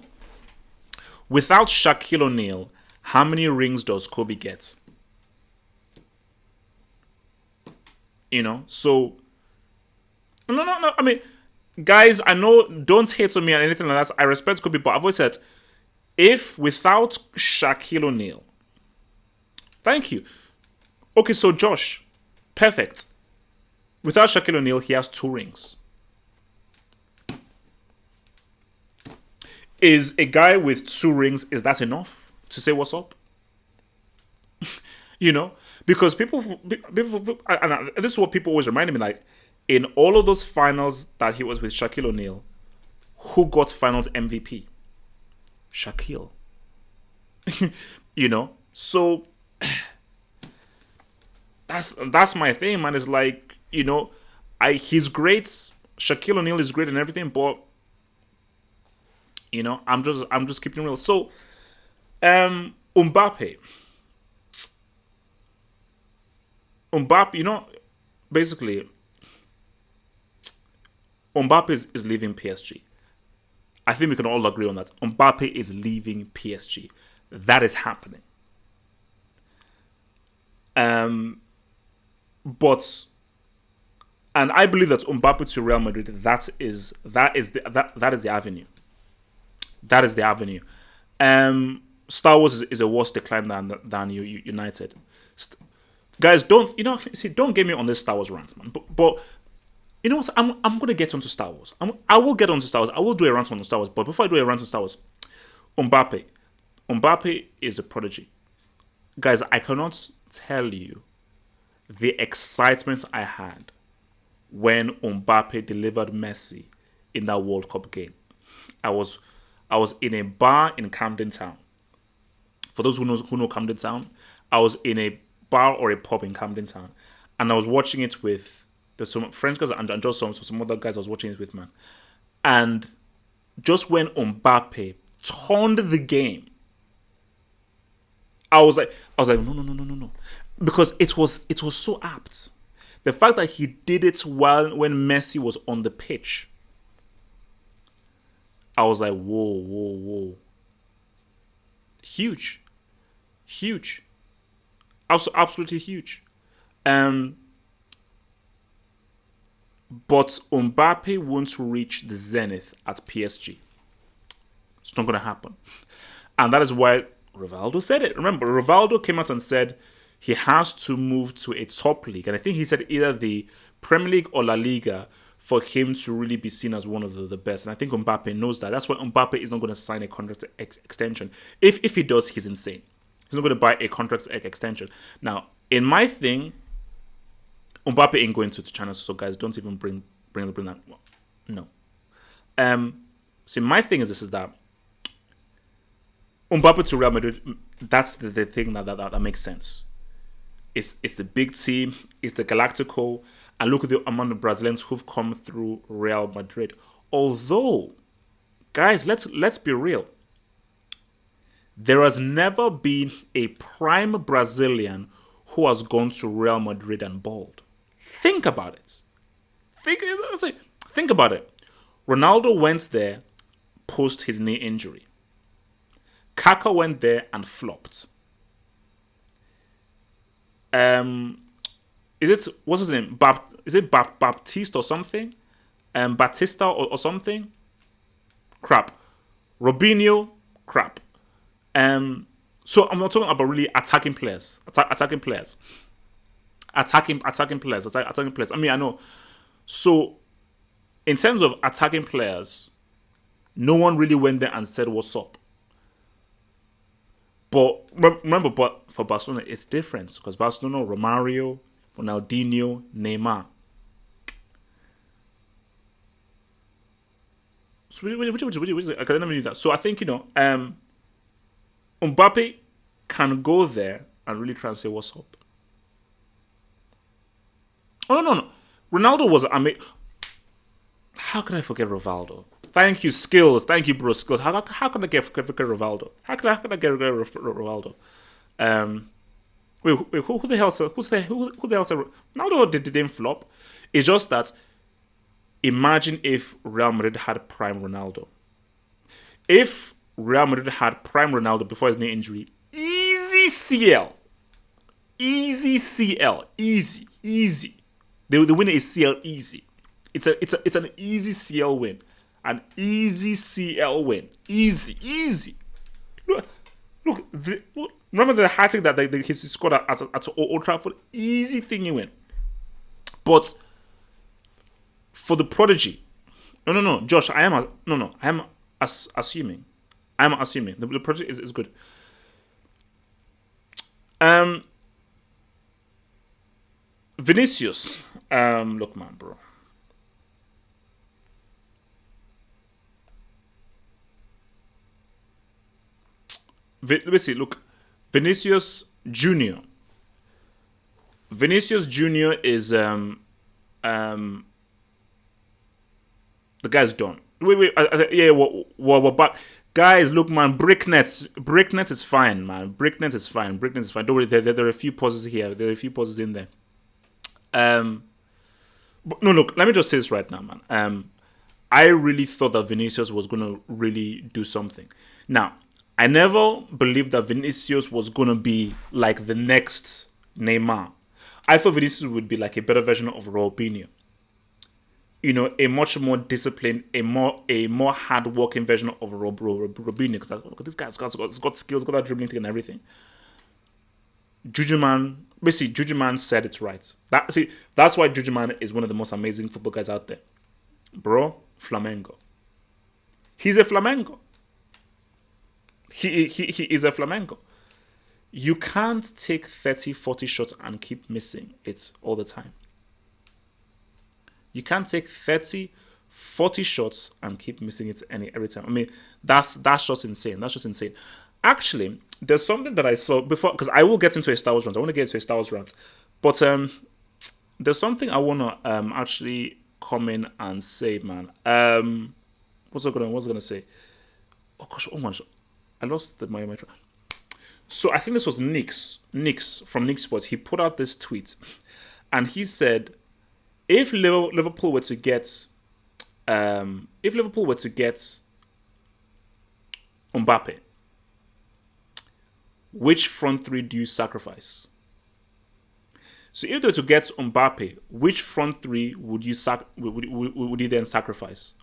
Without Shaquille O'Neal, how many rings does Kobe get? So no. I mean, guys, I know, don't hate on me or anything like that. I respect Kobe, but I've always said, if without Shaquille O'Neal, thank you. Okay, so Josh, perfect. Without Shaquille O'Neal, he has 2 rings. Is a guy with 2 rings, is that enough to say what's up? Because people, and this is what people always remind me, like, in all of those finals that he was with Shaquille O'Neal, who got finals MVP? Shaquille. So that's my thing, man. It's like, he's great. Shaquille O'Neal is great and everything, but I'm just keeping it real. So Mbappe, basically Mbappe is leaving PSG. I think we can all agree on that. Mbappe is leaving PSG. That is happening. But and I believe that Mbappe to Real Madrid, that is the avenue. That is the avenue. Star Wars is a worse decline than United. Guys, don't get me on this Star Wars rant, man. But you know what? I'm gonna get onto Star Wars. I will get onto Star Wars. I will do a rant on Star Wars. But before I do a rant on Star Wars, Mbappe is a prodigy. Guys, I cannot tell you the excitement I had when Mbappe delivered Messi in that World Cup game. I was in a bar in Camden Town. For those who know Camden Town, I was in a bar or a pub in Camden Town, and I was watching it with some French guys and just some other guys I was watching it with, man. And just when Mbappe turned the game, I was like, no, because it was so apt. The fact that he did it when Messi was on the pitch, I was like, whoa. Huge. Absolutely huge. But Mbappe won't reach the zenith at PSG. It's not going to happen. And that is why Rivaldo said it. Remember, Rivaldo came out and said he has to move to a top league. And I think he said either the Premier League or La Liga for him to really be seen as one of the best. And I think Mbappe knows that. That's why Mbappe is not going to sign a contract extension. If he does, he's insane. He's not going to buy a contract extension. Now, in my thing, Mbappe ain't going to China, so guys, don't even bring that. No. So my thing is that Mbappe to Real Madrid, that's the thing that makes sense. It's the big team, it's the Galactico, and look at the amount of Brazilians who've come through Real Madrid. Although, guys, let's be real. There has never been a prime Brazilian who has gone to Real Madrid and balled. Think about it. Think about it. Ronaldo went there post his knee injury. Kaká went there and flopped. What's his name? Is it Baptiste or something? Batista or something? Crap. Robinho? Crap. So I'm not talking about really attacking players. Attacking players. I mean, I know. So, in terms of attacking players, no one really went there and said, what's up? But remember, for Barcelona, it's different. Because Barcelona, Romario, Ronaldinho, Neymar. So, I can never do that. So, I think, Mbappe can go there and really try and say, what's up? Oh, no. Ronaldo was amazing. How can I forget Rivaldo? Thank you, Skills. Thank you, bro, Skills. How can I forget Rivaldo? How can I forget Rivaldo? Wait, who the hell said Ronaldo didn't flop? It's just that imagine if Real Madrid had prime Ronaldo. If Real Madrid had prime Ronaldo before his knee injury, easy CL. Easy. They win a CL easy. It's an easy CL win. An easy CL win. Easy. Look. Remember the hat trick that he scored at Old Trafford? Easy thing you win. But for the prodigy, no, Josh, I am assuming. The prodigy is good. Vinicius, look, man, bro. Let me see. Look, Vinicius Junior. Vinicius Junior is the guy's done. Wait. Yeah, we're back. Guys, look, man. Bricknet is fine, man. Bricknet is fine. Bricknet is fine. Don't worry. There are a few pauses here. There are a few pauses in there. But no, look. Let me just say this right now, man. I really thought that Vinicius was gonna really do something. Now, I never believed that Vinicius was gonna be like the next Neymar. I thought Vinicius would be like a better version of Robinho. You know, a much more disciplined, a more hard-working version of Robinho. Because this guy's got skills, got that dribbling thing and everything. Juju Man said it right. That's why Juju Man is one of the most amazing football guys out there. Bro, Flamengo. He's a Flamengo. He is a Flamengo. You can't take 30, 40 shots and keep missing it all the time. You can't take 30, 40 shots and keep missing it every time. I mean, that's just insane. That's just insane. Actually, there's something that I saw before, because I will get into a Star Wars rant. I want to get into a Star Wars rant. But there's something I want to actually come in and say, man. What's I gonna say? Oh gosh, I lost my So I think this was Nix from Nick Sports. He put out this tweet, and he said, if Liverpool were to get Mbappe, which front three do you sacrifice? So if they were to get Mbappe, which front three would you then sacrifice?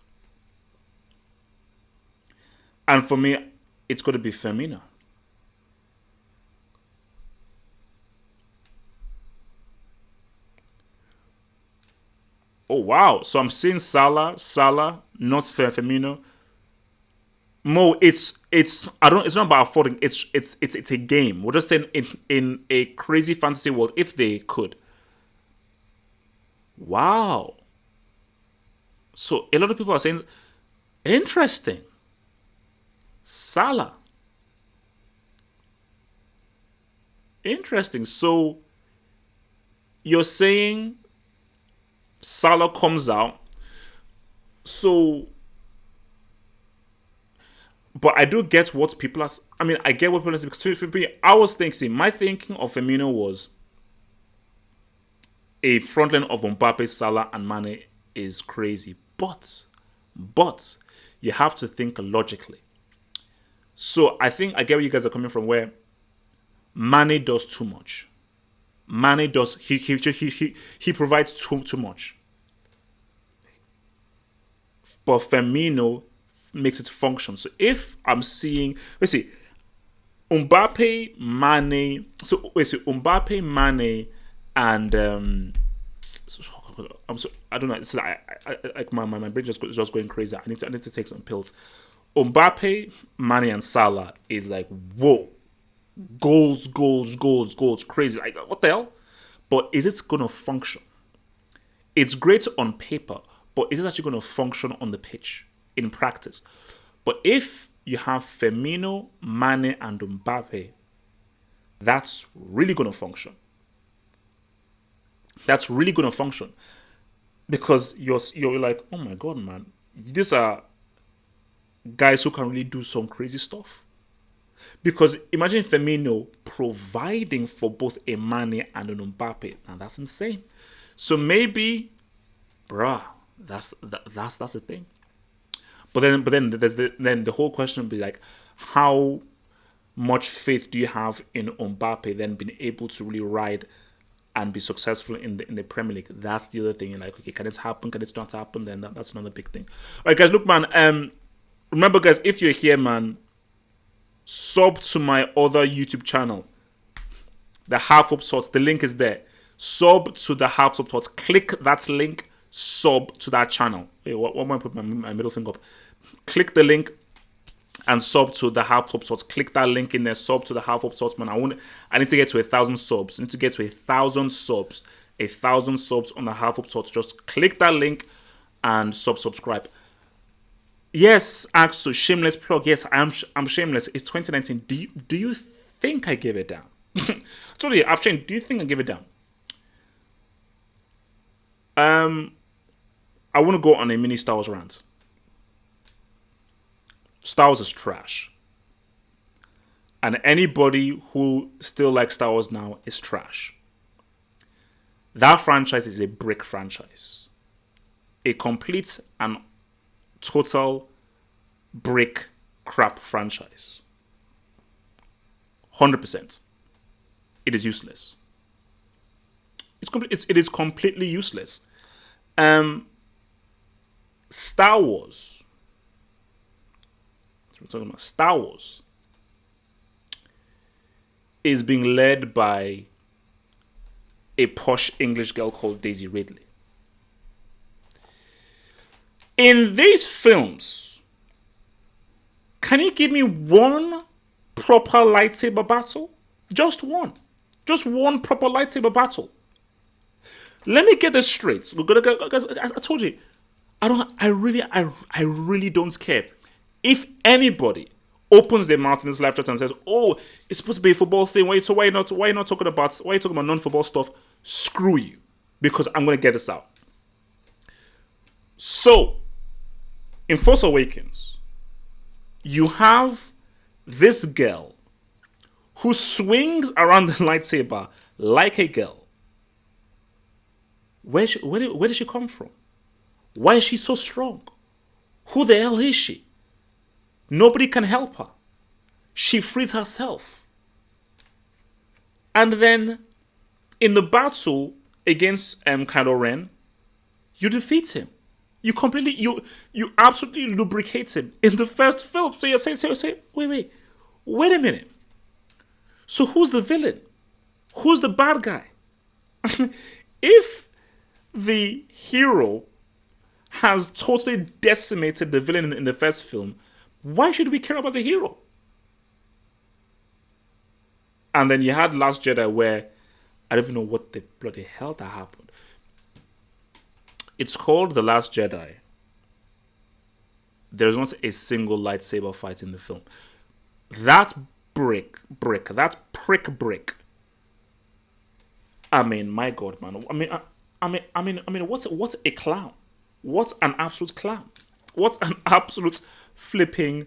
And for me, it's got to be Firmino. Oh wow! So I'm seeing Salah, not Firmino. Mo, it's not about affording. It's a game. We're just saying in a crazy fantasy world, if they could. Wow. So a lot of people are saying, interesting. Salah. Interesting. So you're saying Salah comes out. So, but I do get what people are. I mean, I get what people are saying, because for me, I was thinking, my thinking of Firmino was a frontline of Mbappe, Salah, and Mane is crazy. But you have to think logically. So I think I get where you guys are coming from, where Mane does too much. Mane does he provides too much. But Firmino makes it function. So if I'm seeing, let's see, Mbappe, Mane, and I don't know. It's like my brain just going crazy. I need to take some pills. Mbappe, Mane, and Salah is like, whoa, goals, crazy. Like, what the hell? But is it going to function? It's great on paper, but is it actually going to function on the pitch in practice? But if you have Firmino, Mane, and Mbappe, that's really going to function. That's really going to function, because you're like, oh my god, man, these are guys who can really do some crazy stuff. Because imagine Firmino providing for both a Mane and an Mbappe. Now that's insane. So maybe, bruh, that's the thing. But then the whole question would be like, how much faith do you have in Mbappe then being able to really ride and be successful in the Premier League? That's the other thing. You're like, okay, can it happen? Can it not happen? Then that's another big thing. All right, guys, look, man. Remember, guys, if you're here, man, sub to my other YouTube channel, the Half Up Thoughts. The link is there. Sub to the Half Up Thoughts. Click that link. Sub to that channel. Wait, what am I put my middle finger up? Click the link and sub to the Half Up Thoughts. Click that link in there. Sub to the Half Up Thoughts, man. I need to get to 1,000 subs. I need to get to 1,000 subs. 1,000 subs on the Half Up Thoughts. Just click that link and subscribe. Yes, Axel, shameless plug. Yes, I'm shameless. It's 2019. Do you think I give it down? I told you, I've changed. Do you think I give it down? Um, I want to go on a mini Star Wars rant. Star Wars is trash. And anybody who still likes Star Wars now is trash. That franchise is a brick franchise. A complete and total brick crap franchise. 100%. It is useless. It is completely useless. Um, Star Wars. We're talking about Star Wars is being led by a posh English girl called Daisy Ridley. In these films, can you give me one proper lightsaber battle? Just one. Just one proper lightsaber battle. Let me get this straight. I told you, I really don't care. If anybody opens their mouth in this live chat and says, "Oh, it's supposed to be a football thing. Why are you not talking about non-football stuff?" Screw you, because I'm gonna get this out. So, in Force Awakens, you have this girl who swings around the lightsaber like a girl. Where did she come from? Why is she so strong? Who the hell is she? Nobody can help her. She frees herself. And then, in the battle against Kylo Ren, you defeat him. You absolutely lubricate him in the first film. So you say, wait a minute. So who's the villain? Who's the bad guy? If the hero has totally decimated the villain in the first film, why should we care about the hero? And then you had Last Jedi, where I don't even know what the bloody hell that happened. It's called The Last Jedi. There's not a single lightsaber fight in the film. That brick, that prick brick. I mean, my God, man. I mean, what's a clown? What's an absolute clown? What's an absolute flipping,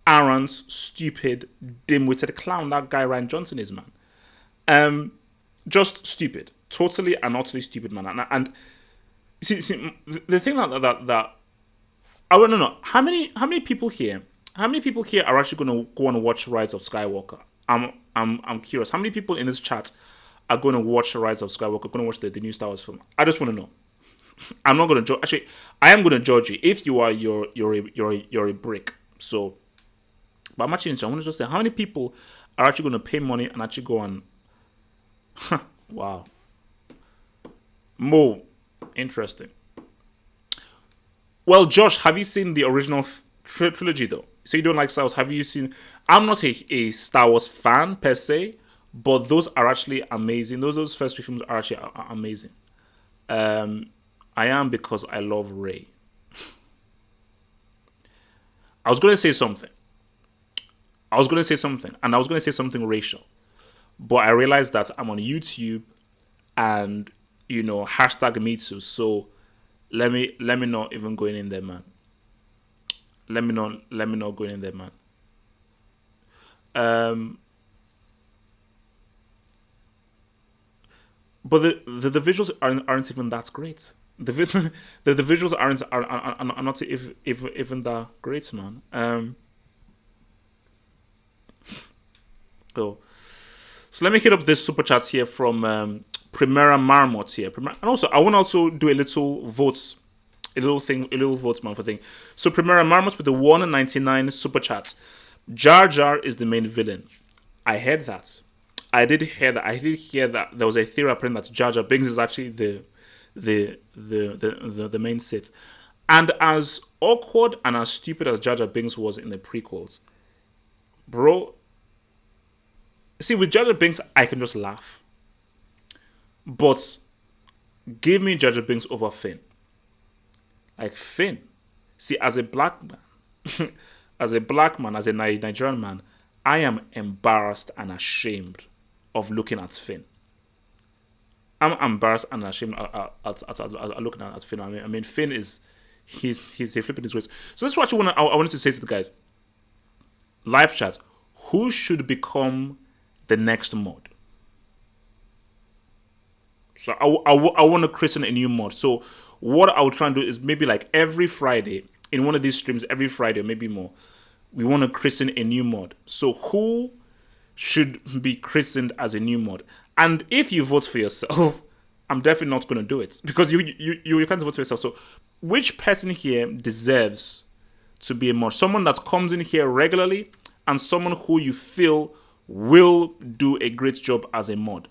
arrant, stupid, dim-witted clown that guy Ryan Johnson is, man. Just stupid, totally and utterly stupid, man. And see, the thing that I want to know, how many people here are actually going to go and watch Rise of Skywalker? I'm curious. How many people in this chat are going to watch Rise of Skywalker? Going to watch the new Star Wars film? I just want to know. I'm not going to judge. Actually, I am going to judge you. If you are, you're a brick. So, but I'm actually interested. I want to just say, how many people are actually going to pay money and actually go and wow, Mo, interesting. Well, Josh, have you seen the original trilogy though? So you don't like Star Wars? Have you seen? I'm not a Star Wars fan per se, but those are actually amazing. Those first three films are actually amazing. I am, because I love Rey. I was going to say something, and I was going to say something racial, but I realized that I'm on YouTube, and hashtag me too. So let me not even go in there, man. Let me not go in there, man. But the visuals aren't even that great. The visuals are not even that great, man. So let me hit up this super chat here from Primera Marmot here. And also, I want to also do a little votes, a little votes, man, for thing. So Primera Marmot with the 199 super chats. Jar Jar is the main villain. I heard that. I did hear that there was a theory apparently that Jar Jar Binks is actually the main Sith. And as awkward and as stupid as Jar Jar Binks was in the prequels, bro. See, with Jar Jar Binks, I can just laugh. But give me Jar Jar Binks over Finn. Like Finn. See, as a black man, as a black man, as a Nigerian man, I am embarrassed and ashamed of looking at Finn. I'm embarrassed and ashamed at looking at Finn. I mean, Finn is he's a flipping disgrace. So this is what I wanted to say to the guys. Live chat. Who should become the next mod? So I want to christen a new mod. So what I will try and do is maybe like every Friday in one of these streams, every Friday or maybe more, we want to christen a new mod. So who should be christened as a new mod? And if you vote for yourself, I'm definitely not going to do it because you can't vote for yourself. So which person here deserves to be a mod? Someone that comes in here regularly and someone who you feel will do a great job as a mod.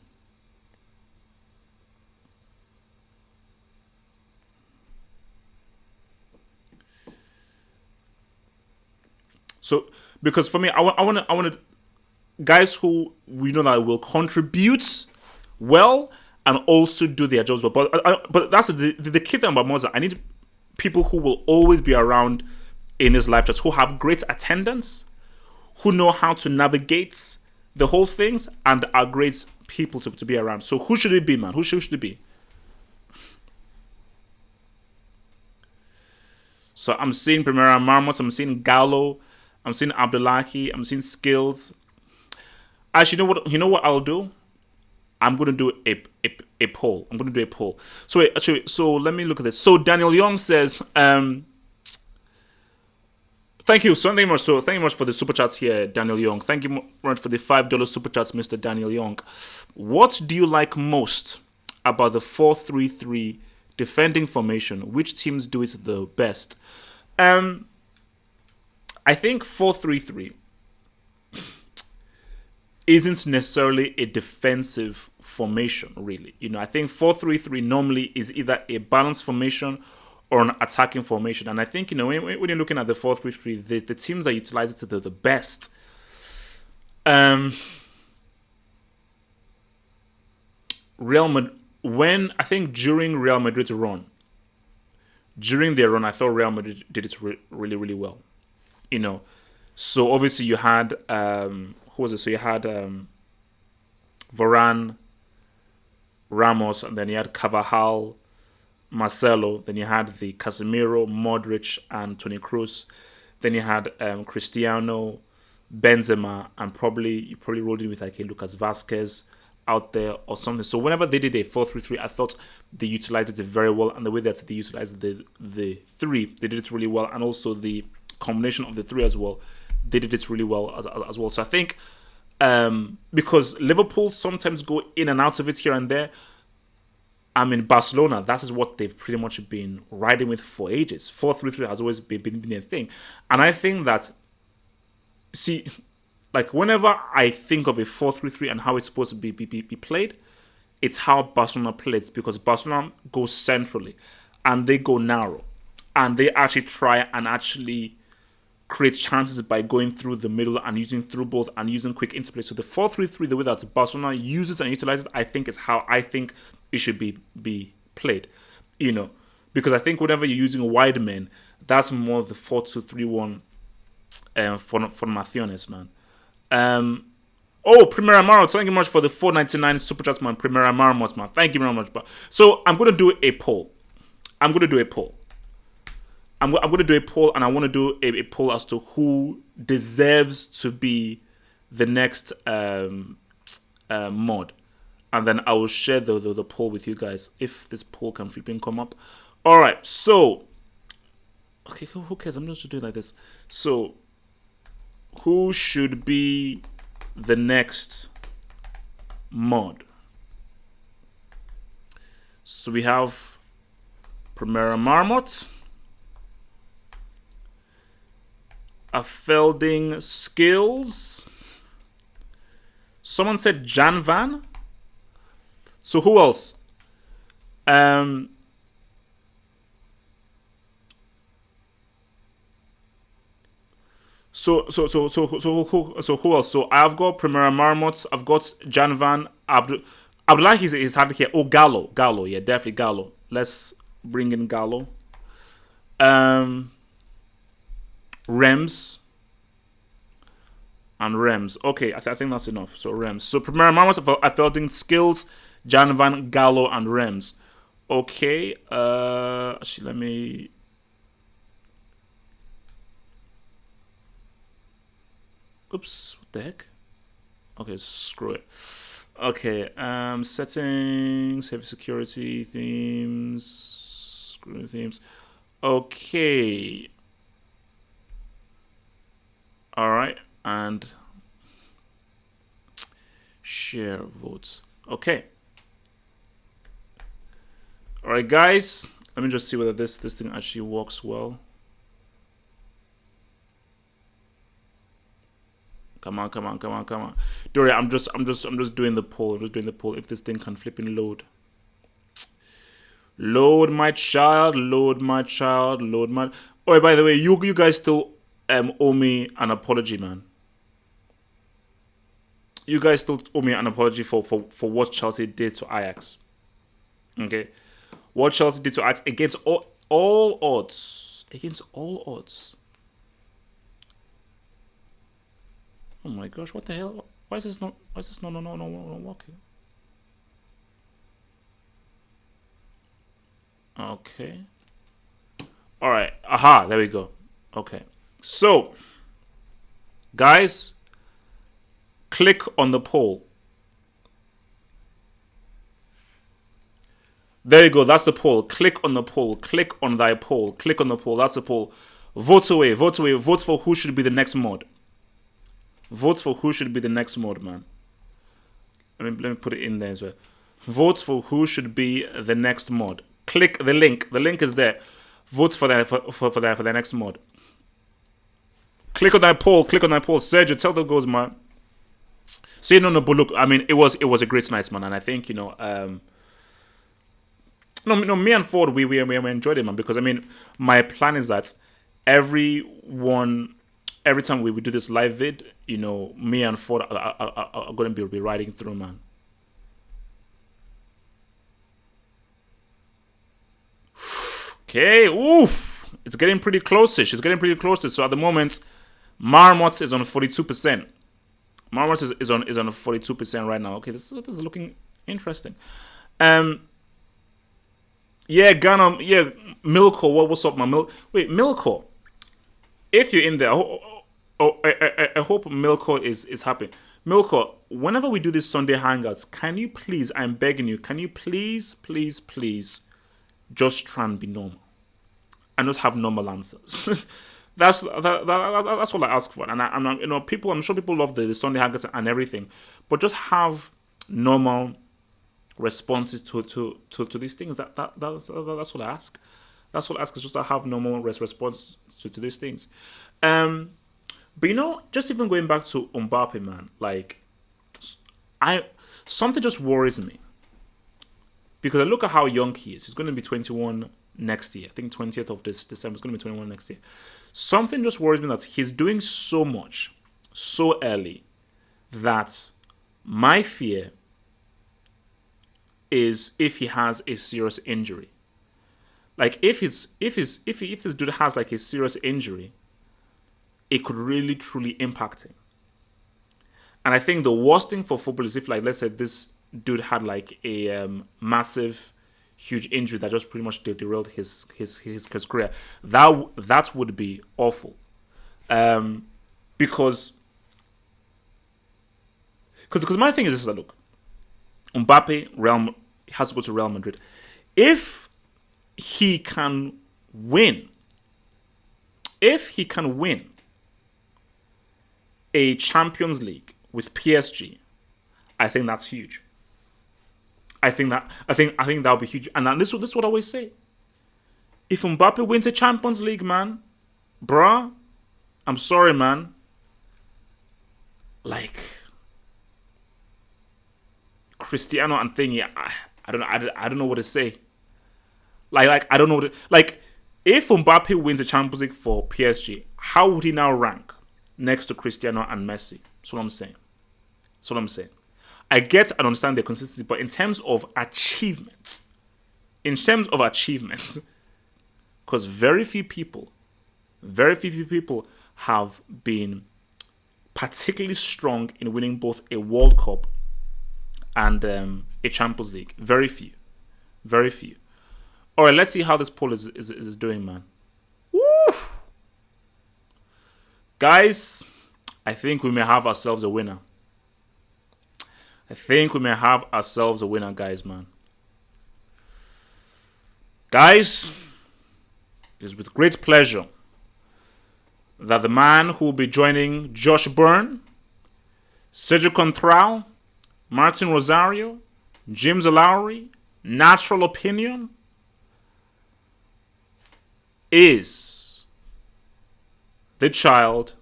So, because for me, I want guys who we know that will contribute well and also do their jobs well. But that's the key thing about mods. I need people who will always be around in this live chat, who have great attendance, who know how to navigate the whole things, and are great people to be around. So who should it be, man? Who should it be? So I'm seeing Primera Marmot, I'm seeing Gallo, I'm seeing Abdullahi, I'm seeing Skills. Actually, you know what I'll do? I'm gonna do a poll. I'm gonna do a poll. So wait, actually, so let me look at this. So Daniel Young says, thank you so much. So thank you much for the super chats here, Daniel Young. Thank you much for the $5 super chats, Mr. Daniel Young. What do you like most about the 4-3-3 defending formation? Which teams do it the best? I think 4-3-3 isn't necessarily a defensive formation, really. I think 4-3-3 normally is either a balanced formation or an attacking formation. And I think, when you're looking at the 4-3-3, the teams that utilize it the best. Real Madrid, during Real Madrid's run, I thought Real Madrid did it really, really well. So obviously you had who was it? So you had Varane, Ramos, and then you had Carvajal, Marcelo. Then you had the Casemiro, Modric, and Toni Kroos. Then you had Cristiano, Benzema, and you probably rolled in with like a Lucas Vasquez out there or something. So whenever they did a 4-3-3, I thought they utilized it very well, and the way that they utilized the three, they did it really well, and also the combination of the three as well, they did it really well as well. So I think because Liverpool sometimes go in and out of it here and there, Barcelona, that is what they've pretty much been riding with for ages. 4-3-3 has always been a thing. And I think that, like whenever I think of a 4-3-3 and how it's supposed to be played, it's how Barcelona plays, because Barcelona goes centrally and they go narrow. And they actually try and create chances by going through the middle and using through balls and using quick interplay. So the 4-3-3, the way that Barcelona uses and utilizes, I think is how I think it should be played. Because I think whenever you're using wide men, that's more the 4-2-3-1 formaciones, man. Primera Marmot, thank you much for the $4.99 super chat, man. Primera Marmot, man. Thank you very much, man. So I'm going to do a poll. I'm going to do a poll, and I want to do a poll as to who deserves to be the next mod. And then I will share the poll with you guys if this poll can flipping come up. All right, so okay, who cares? I'm just doing it like this. So, who should be the next mod? So we have Primera Marmot, a Felding Skills. Someone said Jan Van. So who else? So who else? So I've got Primera Marmot. I've got Jan Van. Abdullahi is hardly here. Oh, Gallo. Yeah, definitely Gallo. Let's bring in Gallo. Rems, and Rems. Okay, I think that's enough. So Rems. So Premier Mamas, I felt in Skills, Jan Van Gallo, and Rems. Okay. Actually, let me. Oops. What the heck? Okay, screw it. Okay. Settings, heavy security, themes, screw themes. Okay. All right, and share votes. Okay. All right, guys. Let me just see whether this thing actually works well. Come on. Dory, I'm just doing the poll. I'm just doing the poll. If this thing can flip and load. Load my child. Load my. Oh, by the way, you guys still owe me an apology, man. You guys still owe me an apology for what Chelsea did to Ajax. Okay, what Chelsea did to Ajax against all odds. Against all odds. Oh my gosh! What the hell? Why is this not? No working? Okay. All right. Aha! There we go. Okay. So, guys, click on the poll. There you go. That's the poll. Click on the poll. Click on thy poll. Click on the poll. That's the poll. Vote away. Vote away. Vote for who should be the next mod. Vote for who should be the next mod, man. Let me put it in there as well. Vote for who should be the next mod. Click the link. The link is there. Vote for the next mod. Click on that poll. Click on that poll. Sergio, tell the goals, man. See, no, but look, I mean, it was a great night, man, and I think no, me and Ford, we enjoyed it, man, because I mean, my plan is that every time we do this live vid, me and Ford are going to be riding through, man. Okay, oof, it's getting pretty close-ish. It's getting pretty close-ish. So at the moment, Marmot is on 42%. Marmot is on 42% right now. Okay, this is looking interesting. Yeah, Ghana, yeah, Milko, what's up, man? Wait, Milko, if you're in there, I hope Milko is happy. Milko, whenever we do these Sunday hangouts, can you please, I'm begging you, can you please just try and be normal and just have normal answers? That's what I ask for, and I'm sure people love the Sunday hangouts and everything, but just have normal responses to these things. That's what I ask. That's what I ask, is just to have normal response to these things. But just even going back to Mbappe, man, like something just worries me, because I look at how young he is. He's going to be 21 next year. I think 20th of this December is going to be 21 next year. Something just worries me that he's doing so much so early, that my fear is if he has a serious injury. Like if this dude has like a serious injury, it could really truly impact him. And I think the worst thing for football is if, like, let's say this dude had like a massive, huge injury that just pretty much derailed his career. That would be awful, because my thing is this: that look, Mbappe has to go to Real Madrid. If he can win a Champions League with PSG, I think that's huge. I think that'll be huge. And this is what I always say: if Mbappe wins a Champions League, man, bruh, I'm sorry, man. Like Cristiano and thingy, I don't know what to say. Like I don't know what to, like. If Mbappe wins a Champions League for PSG, how would he now rank next to Cristiano and Messi? That's what I'm saying. I get and understand their consistency, but in terms of achievements, because very few people Very few people have been particularly strong in winning both a World Cup and a Champions League. Very few. Very few. All right, let's see how this poll is doing, man. Woo! Guys, I think we may have ourselves a winner. I think we may have ourselves a winner, guys, man. Guys, it is with great pleasure that the man who will be joining Josh Byrne, Sergio Contral, Martin Rosario, James Lowry, Natural Opinion, is the child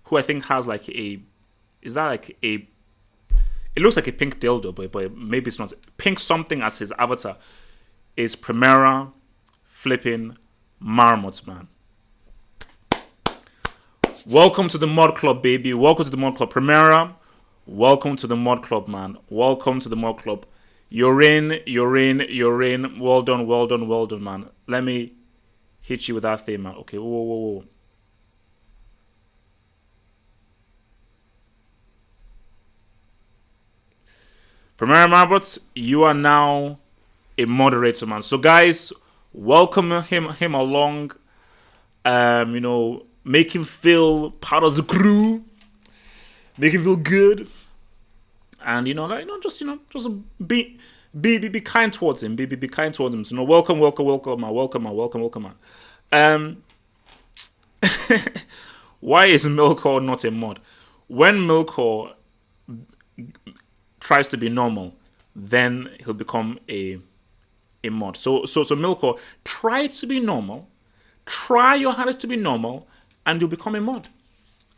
who I think has like a, is that like a, it looks like a pink dildo, but maybe it's not. Pink something as his avatar is Primera flipping Marmots, man. Welcome to the Mod Club, baby. Welcome to the Mod Club. Primera, welcome to the Mod Club, man. Welcome to the Mod Club. You're in. Well done, man. Let me hit you with that thing, man. Okay, whoa. Primera Marmots, you are now a moderator, man. So, guys, welcome him along. Make him feel part of the crew. Make him feel good. And just be kind towards him. Be kind towards him. So, welcome, man. Why is Milkor not a mod? When Milkor tries to be normal, then he'll become a mod. So Milkor, try to be normal. Try your hardest to be normal, and you'll become a mod.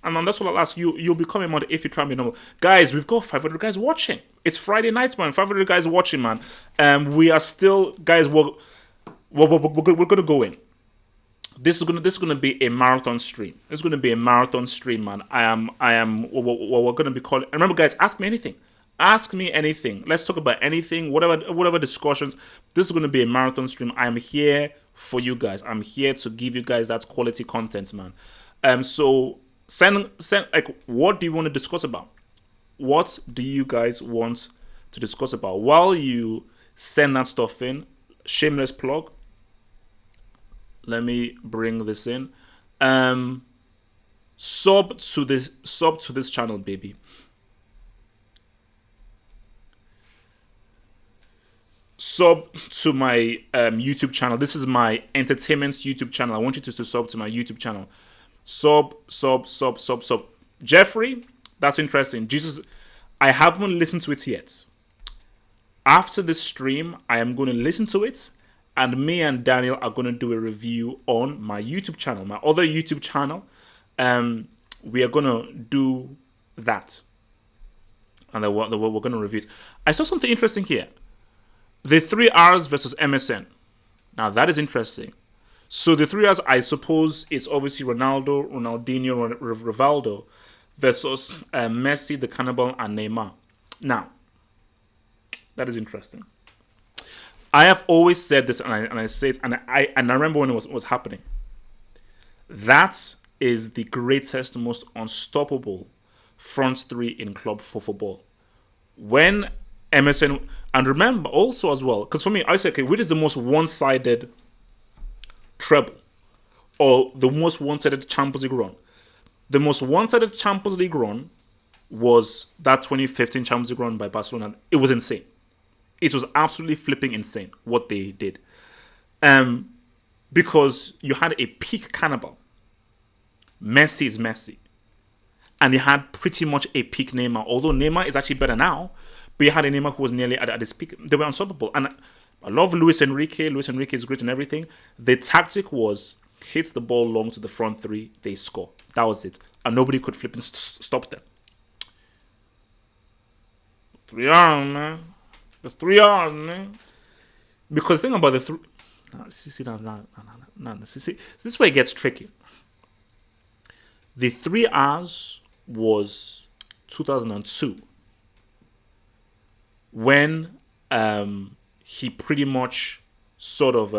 And that's what I'll ask you. You'll become a mod if you try and be normal. Guys, we've got 500 guys watching. It's Friday nights, man. 500 guys watching, man. We are still, guys. We're gonna go in. This is gonna be a marathon stream. This is gonna be a marathon stream, man. I am. What we're gonna be calling. And remember, guys, ask me anything. Ask me anything. Let's talk about anything. Whatever discussions. This is gonna be a marathon stream. I'm here for you guys. I'm here to give you guys that quality content, man. So send like, what do you want to discuss about? What do you guys want to discuss about? While you send that stuff in, shameless plug. Let me bring this in. Sub to this channel, baby. Sub to my YouTube channel. This is my entertainment YouTube channel. I want you to sub to my YouTube channel. Sub. Jeffrey, that's interesting. Jesus, I haven't listened to it yet. After this stream, I am going to listen to it, and me and Daniel are going to do a review on my YouTube channel, my other YouTube channel. We are going to do that, and then we're going to review it. I saw something interesting here. The 3Rs versus MSN. Now, that is interesting. So, the 3Rs, I suppose, is obviously Ronaldo, Ronaldinho, Rivaldo versus Messi, the Cannibal, and Neymar. Now, that is interesting. I have always said this, and I say it, and I remember when it was happening. That is the greatest, most unstoppable front three in club for football. When MSN, and remember also as well, because for me, I say, okay, which is the most one-sided treble or the most one-sided Champions League run? The most one-sided Champions League run was that 2015 Champions League run by Barcelona. It was insane. It was absolutely flipping insane what they did. Because you had a peak Cannibal. Messi is Messi. And you had pretty much a peak Neymar. Although Neymar is actually better now, but you had a Neymar who was nearly at his peak. They were unstoppable. And I love Luis Enrique. Luis Enrique is great and everything. The tactic was hit the ball long to the front three, they score. That was it. And nobody could flip and stop them. 3R, man. The 3R, man. Because the thing about the three... See, this is where it gets tricky. The 3Rs was 2002. When he pretty much sort of...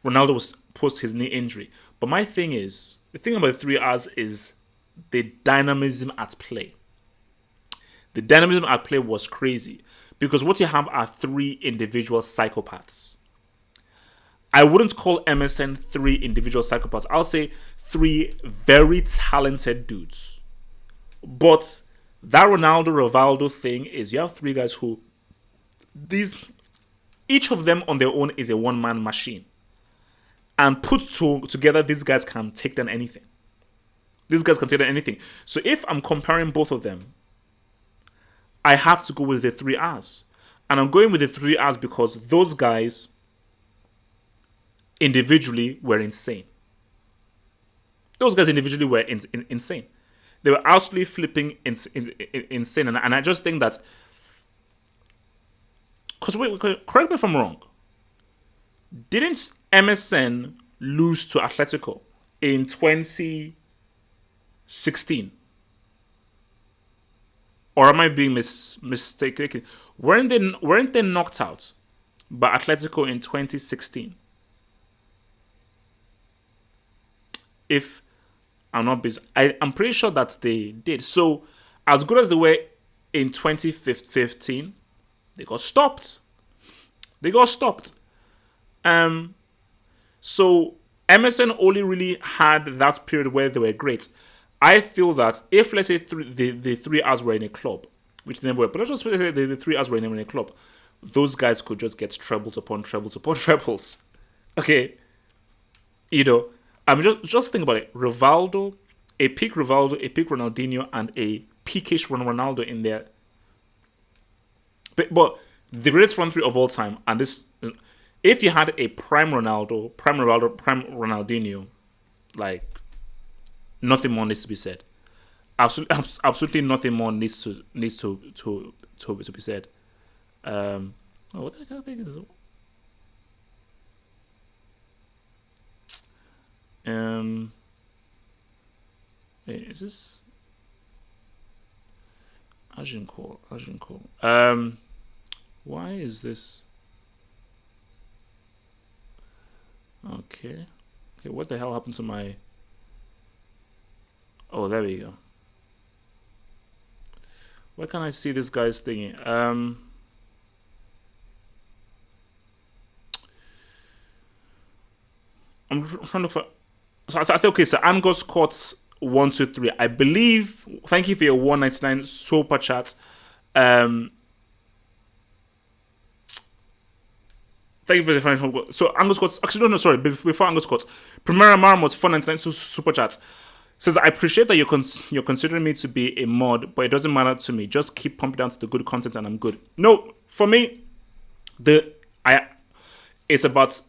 Ronaldo was post his knee injury. But my thing is, the thing about the 3Rs is the dynamism at play. The dynamism at play was crazy because what you have are three individual psychopaths. I wouldn't call MSN three individual psychopaths. I'll say three very talented dudes. But that Ronaldo-Rivaldo thing is you have three guys who each of them on their own is a one-man machine. And put together, these guys can take down anything. These guys can take down anything. So if I'm comparing both of them, I have to go with the 3Rs. And I'm going with the 3Rs because those guys individually were insane. Those guys individually were insane. They were absolutely flipping insane. And I just think that, because correct me if I'm wrong, didn't MSN lose to Atletico in 2016? Or am I being mistaken? Weren't they knocked out by Atletico in 2016? If I'm not busy, I'm pretty sure that they did. So as good as they were in 2015, they got stopped. So MSN only really had that period where they were great. I feel that if, let's say, the 3Rs were in a club, which they never were, but let's just say the 3Rs were in a club, those guys could just get trebles upon trebles upon trebles. Okay? I'm just think about it. Rivaldo, a peak Ronaldinho, and a peakish Ronaldo in there. But the greatest front three of all time, and this, if you had a prime Ronaldo, prime Ronaldinho, like, nothing more needs to be said. Absolutely nothing more needs to be said. What the hell thing is? Wait, is this Agincourt? Why is this? Okay, what the hell happened to my? Oh, there we go. Where can I see this guy's thingy? I'm trying to look for. So I think, okay, so Angos Courts 1, 2, 3. I believe. Thank you for your 199 super chats. Thank you for the financial. So Angos Courts. Actually, no, sorry. Before Angos Courts, Primera Marmot 499 super chats. Says, I appreciate that you're considering me to be a mod, but it doesn't matter to me. Just keep pumping down to the good content and I'm good. No, for me, it's about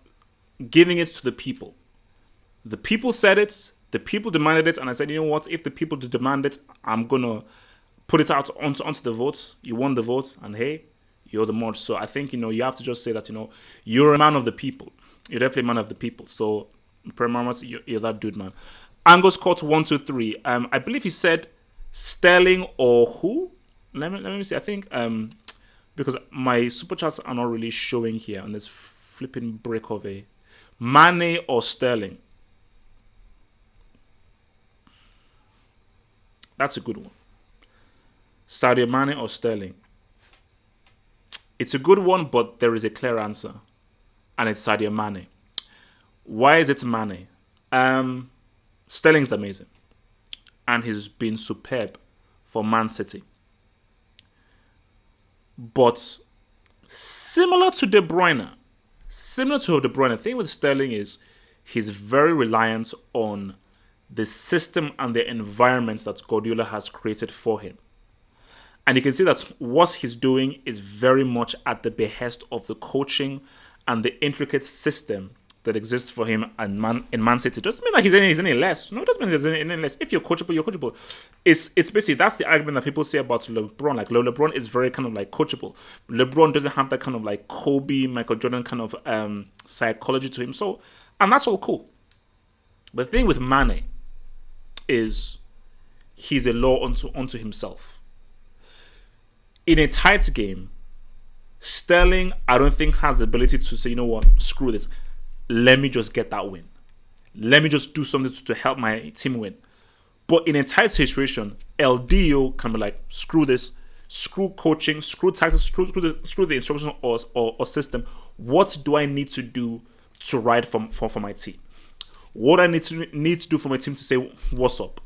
giving it to the people. The people said it, the people demanded it, and I said, you know what? If the people demand it, I'm gonna put it out onto the votes. You won the vote, and hey, you're the mod. So I think you have to just say that you're a man of the people. You're definitely a man of the people. So, you're that dude, man. Angos Court 1, 2, 3. I believe he said Sterling or who? Let me see. I think because my super chats are not really showing here on this flipping brick of a Mane or Sterling. That's a good one. Sadio Mane or Sterling. It's a good one, but there is a clear answer, and it's Sadio Mane. Why is it Mane? Sterling's amazing, and he's been superb for Man City. But similar to De Bruyne, the thing with Sterling is he's very reliant on the system and the environment that Guardiola has created for him. And you can see that what he's doing is very much at the behest of the coaching and the intricate system that exists for him in Man City. It doesn't mean that he's any less. No, it doesn't mean he's any less. If you're coachable, you're coachable. It's basically, that's the argument that people say about LeBron. Like, LeBron is very kind of like coachable. LeBron doesn't have that kind of like Kobe, Michael Jordan kind of psychology to him. So, and that's all cool. But the thing with Mane is he's a law unto himself. In a tight game, Sterling, I don't think, has the ability to say, you know what, screw this. Let me just get that win. Let me just do something to help my team win. But in a tight situation, LDO can be like, screw this, screw coaching, screw tactics, screw the instruction or system. What do I need to do to ride for my team? What I need to do for my team to say what's up?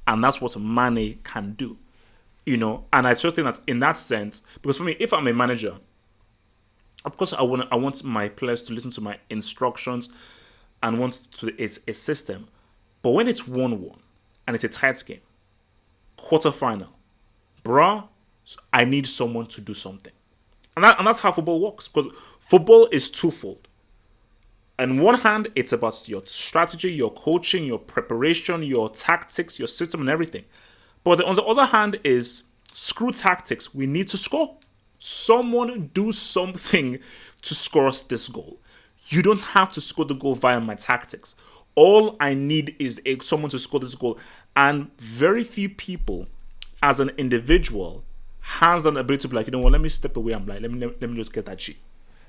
And that's what Mane can do. And I just think that in that sense, because for me, if I'm a manager, of course I want my players to listen to my instructions and it's a system. But when it's 1-1 and it's a tight game, quarterfinal, bruh, I need someone to do something. And that's how football works. Because football is twofold. On one hand, it's about your strategy, your coaching, your preparation, your tactics, your system, and everything. But on the other hand is screw tactics. We need to score. Someone do something to score us this goal. You don't have to score the goal via my tactics. All I need is someone to score this goal. And very few people, as an individual, has an ability to be like, let me step away. I'm like, let me just get that G.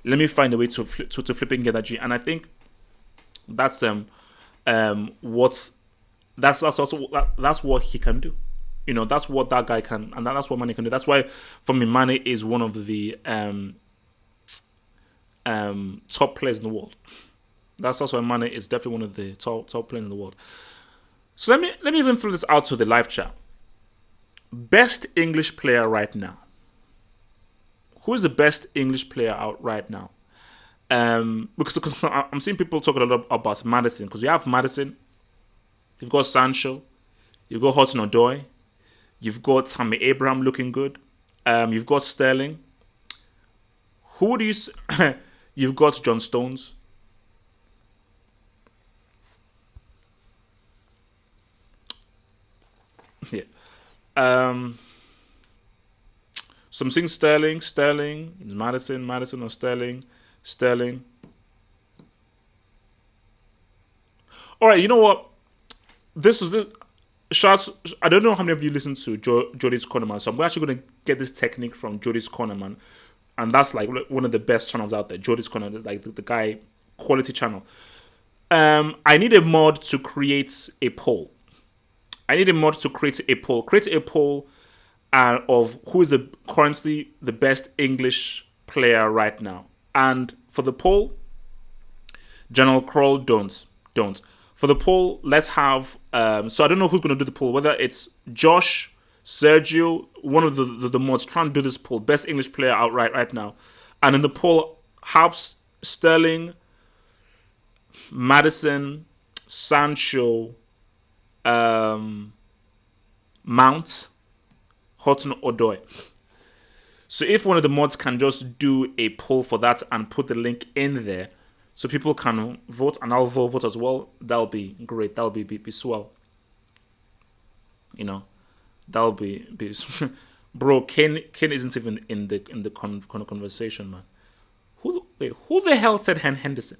Let me find a way to flip and get that G. And I think that's that's what he can do. That's what that guy can, and that's what Mane can do. That's why, for me, Mane is one of the top players in the world. That's also why Mane is definitely one of the top players in the world. So let me even throw this out to the live chat. Best English player right now. Who is the best English player out right now? Because I'm seeing people talking a lot about Maddison. Because you have Maddison, you've got Sancho, you've got Hudson-Odoi, you've got Tammy Abraham looking good, you've got Sterling. Who do you? You've got John Stones. Yeah. So I'm seeing Sterling, Maddison or Sterling. All right, you know what? This. Shots. I don't know how many of you listen to Jody's Corner, man. So I'm actually going to get this technique from Jody's Corner, man. And that's like one of the best channels out there. Jody's Corner, like the guy, quality channel. I need a mod to create a poll. Create a poll of who is currently the best English player right now. And for the poll, General Kroll, don't. For the poll, let's have... so I don't know who's going to do the poll. Whether it's Josh, Sergio, one of the mods trying to do this poll. Best English player out right now. And in the poll, have Sterling, Maddison, Sancho, Mount, Hudson-Odoi. So if one of the mods can just do a poll for that and put the link in there so people can vote, and I'll vote as well, that'll be great. That'll be swell. That'll be bro, Kane isn't even in the conversation, man. Who the hell said Henderson?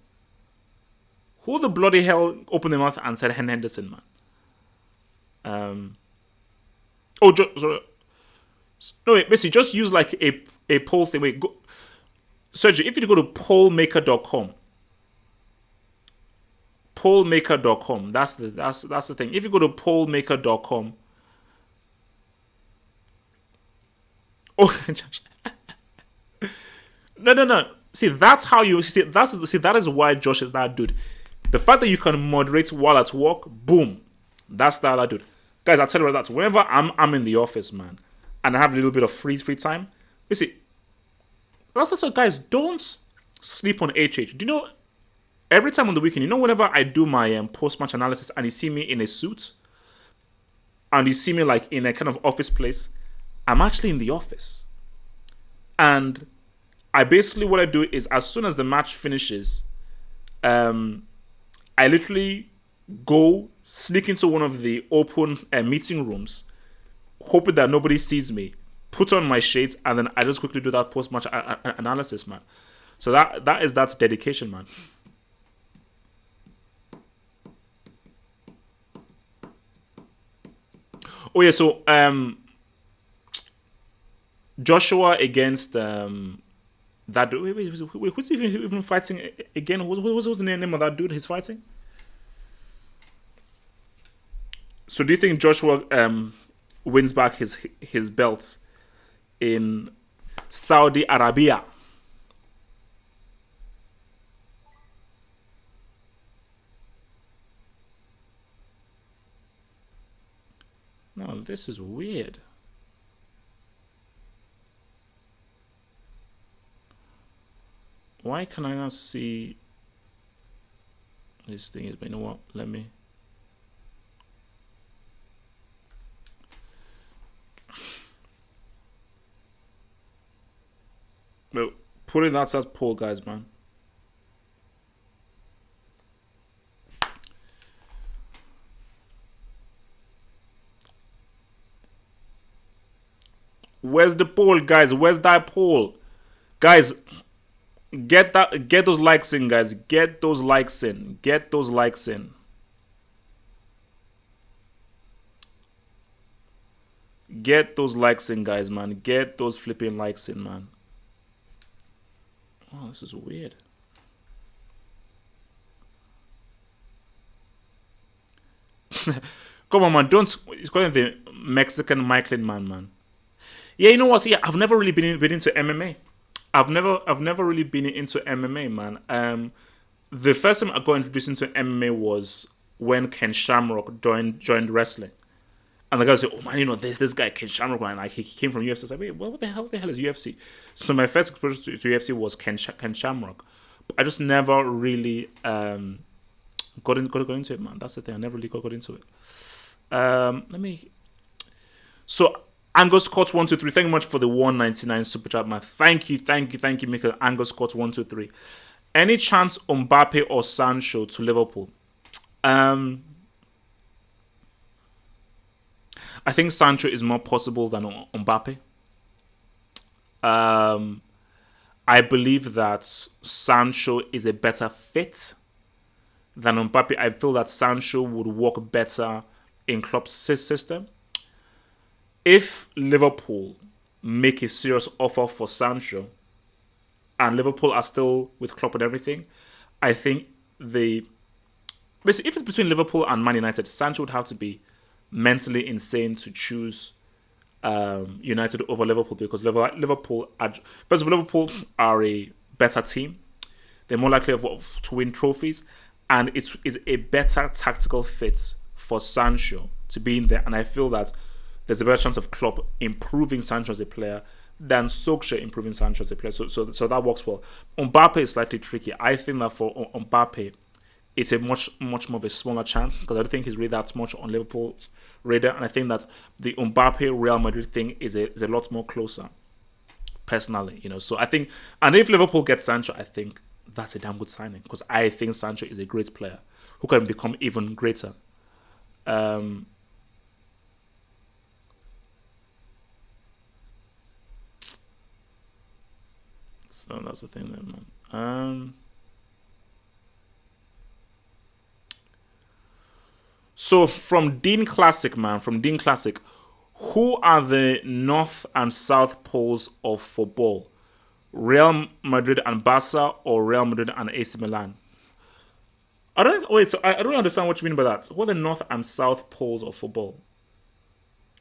Who the bloody hell opened their mouth and said Henderson, man? Sorry. No, wait, basically, just use like a poll thing. Wait, go, Sergio, if you go to pollmaker.com, that's the thing. If you go to pollmaker.com, no. See, that's how you see. That is why Josh is that dude. The fact that you can moderate while at work, boom, that's that dude. Guys, I tell you that whenever I'm in the office, man, and I have a little bit of free time, listen, that's what guys, don't sleep on HH. Do you know, every time on the weekend, whenever I do my post-match analysis and you see me in a suit, and you see me like in a kind of office place, I'm actually in the office. And I basically, what I do is, as soon as the match finishes, I literally go sneak into one of the open meeting rooms, hoping that nobody sees me, put on my shades, and then I just quickly do that post-match analysis, man. So that's dedication, man. Oh yeah, so Joshua against that dude. Wait, who's even fighting again? What's the name of that dude he's fighting? So do you think Joshua wins back his belt in Saudi Arabia? No, this is weird. Why can I not see this thing? Is, but you know what? Let me. Well, put it out as poll, guys, man. Where's the poll, guys? Where's that poll? Guys, get those likes in, guys. Get those likes in. Get those likes in. Get those likes in, guys, man. Get those flipping likes in, man. Oh, this is weird. Come on, man. Don't. It's calling the Mexican Michelin man. Yeah, you know what? Yeah, I've never really been into MMA. I've never really been into MMA, man. The first time I got introduced into MMA was when Ken Shamrock joined wrestling. And the guy said, "Oh man, you know this guy Ken Shamrock, man. Like he came from UFC." I was like, "Wait, what the hell is UFC?" So my first exposure to UFC was Ken Shamrock. But I just never really got into it, man. That's the thing. I never really got into it. Let me. So Angus Scott 123. Thank you much for the 199 super chat, man. Thank you, Michael. Angus Scott 123. Any chance Mbappe or Sancho to Liverpool? I think Sancho is more possible than Mbappe. I believe that Sancho is a better fit than Mbappe. I feel that Sancho would work better in Klopp's system. If Liverpool make a serious offer for Sancho, and Liverpool are still with Klopp and everything, I think basically if it's between Liverpool and Man United, Sancho would have to be mentally insane to choose United over Liverpool, because Liverpool are a better team. They're more likely to win trophies, and it is a better tactical fit for Sancho to be in there. And I feel that there's a better chance of Klopp improving Sancho as a player than Solskjaer improving Sancho as a player. So that works well. Mbappe is slightly tricky. I think that for Mbappe, it's a much more of a smaller chance, because I don't think he's really that much on Liverpool's radar. And I think that the Mbappe Real Madrid thing is a lot more closer, personally. So I think, and if Liverpool gets Sancho, I think that's a damn good signing, because I think Sancho is a great player who can become even greater. So that's the thing there, man. So from Dean Classic, who are the north and south poles of football? Real Madrid and Barca, or Real Madrid and AC Milan? I don't understand what you mean by that. What are the north and south poles of football?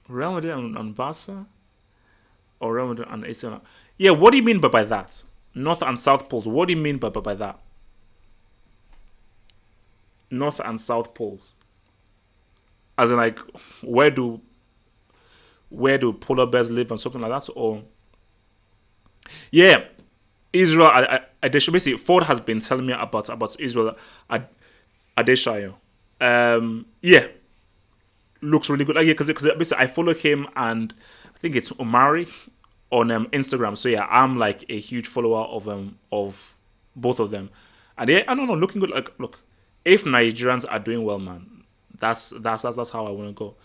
Real Madrid and Barca, or Real Madrid and AC Milan? Yeah, what do you mean by that? North and south poles. What do you mean by that? North and south poles. As in, like, where do polar bears live and something like that? Or yeah, Israel. Basically, Ford has been telling me about Israel Adeshayo. Yeah, looks really good. Like, yeah, because basically I follow him, and I think it's Omari on Instagram. So yeah, I'm like a huge follower of both of them, and yeah, I don't know, looking good. Like, look, if Nigerians are doing well, man, that's how I want to go.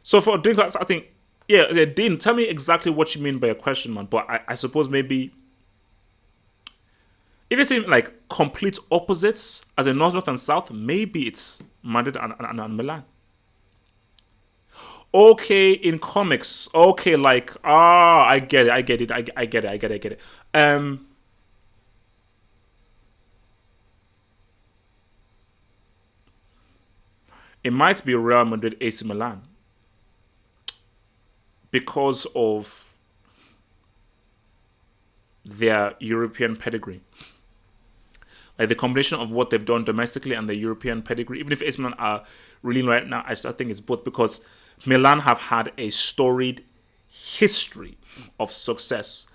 So for doing that, I think, yeah, Dean, tell me exactly what you mean by your question, man. But I suppose maybe if you're saying like complete opposites, as in north and south, maybe it's Madrid and Milan. Okay, in comics, okay, like I get it, I get it, I get it, I get it, I get it. It might be Real Madrid, AC Milan, because of their European pedigree. Like the combination of what they've done domestically and the European pedigree. Even if AC Milan are really right now, I think it's both, because Milan have had a storied history of success.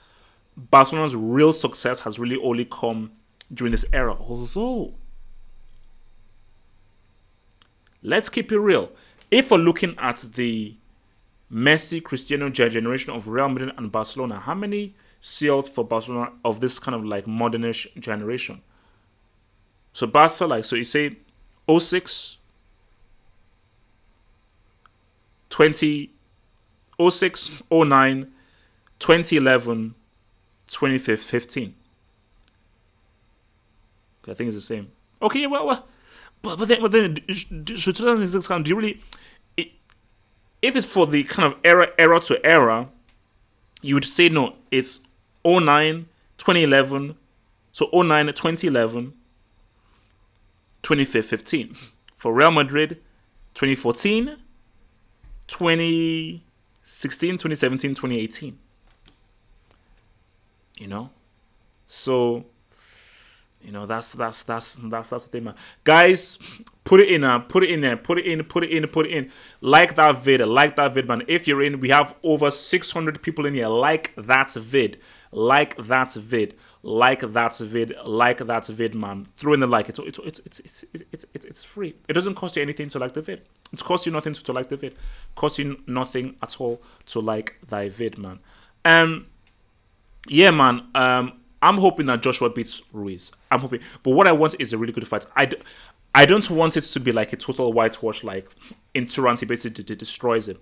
Barcelona's real success has really only come during this era. Although, let's keep it real. If we're looking at the Messi, Cristiano generation of Real Madrid and Barcelona, how many CLs for Barcelona of this kind of like modernish generation? So Barca, like, so you say 06, 20, 06, 09, 2011, 2015. Okay, I think it's the same. Okay, yeah, well, but then, so 2006 do you really? If it's for the kind of era to era, you would say no. It's 09, 2011, so 09, 2011, 2015. For Real Madrid, 2014, 2016, 2017, 2018. You know, so that's the thing, man. Guys, put it in there. Like that vid, man. If you're in, we have over 600 people in here. Like that vid, man. Throw in the like. It's free. It doesn't cost you anything to like the vid. It costs you nothing to like the vid. It costs you nothing at all to like thy vid, man. Yeah, man. I'm hoping that Joshua beats Ruiz. I'm hoping, but what I want is a really good fight. I don't want it to be like a total whitewash, like in Turan, he basically destroys him.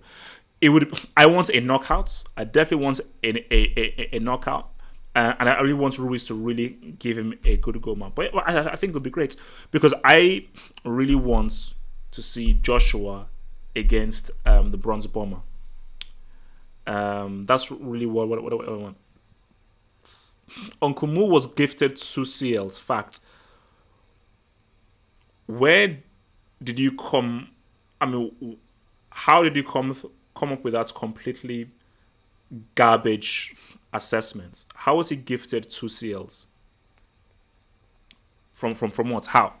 I want a knockout. I definitely want a knockout, and I really want Ruiz to really give him a good go, man. But I think it would be great, because I really want to see Joshua against the Bronze Bomber. That's really what I want. Uncle Mu was gifted 2 CLs. Fact. Where did you come? I mean, how did you come up with that completely garbage assessment? How was he gifted 2 CLs? From what? How?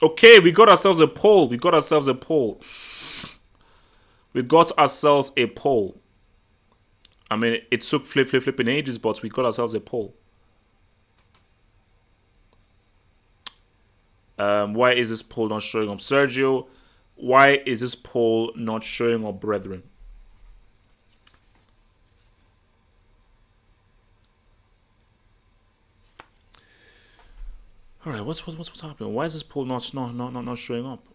Okay, we got ourselves a poll. I mean, it took flipping ages, but we got ourselves a poll. Why is this poll not showing up? Sergio, why is this poll not showing up, brethren? All right, what's happening? Why is this poll not showing up?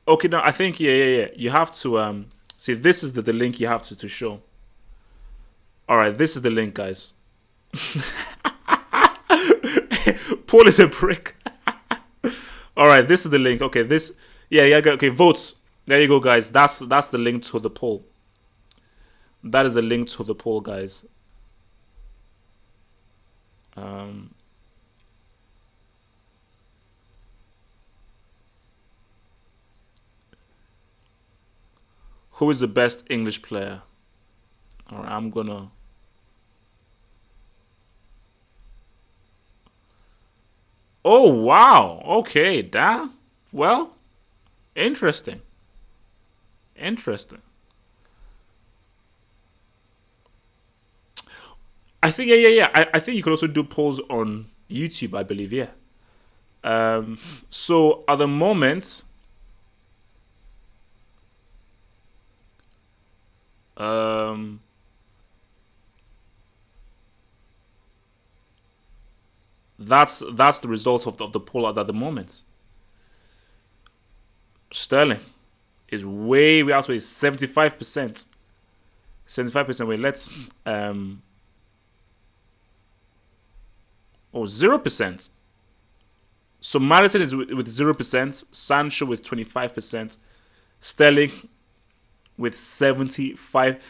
Okay, now I think yeah. You have to see, this is the link you have to show. All right, this is the link, guys. Paul is a prick. All right, this is the link. Okay, okay, votes. There you go, guys. That's the link to the poll. That is the link to the poll, guys. Who is the best English player? All right, I'm gonna. Oh wow! Okay, damn. Well, interesting. I think yeah. I think you could also do polls on YouTube, I believe. Yeah. So at the moment, that's the result of the poll at the moment. Sterling is way out. 75%. 75%. Wait, let's 0%. So Madison is with 0%, Sancho with 25%, Sterling with 75.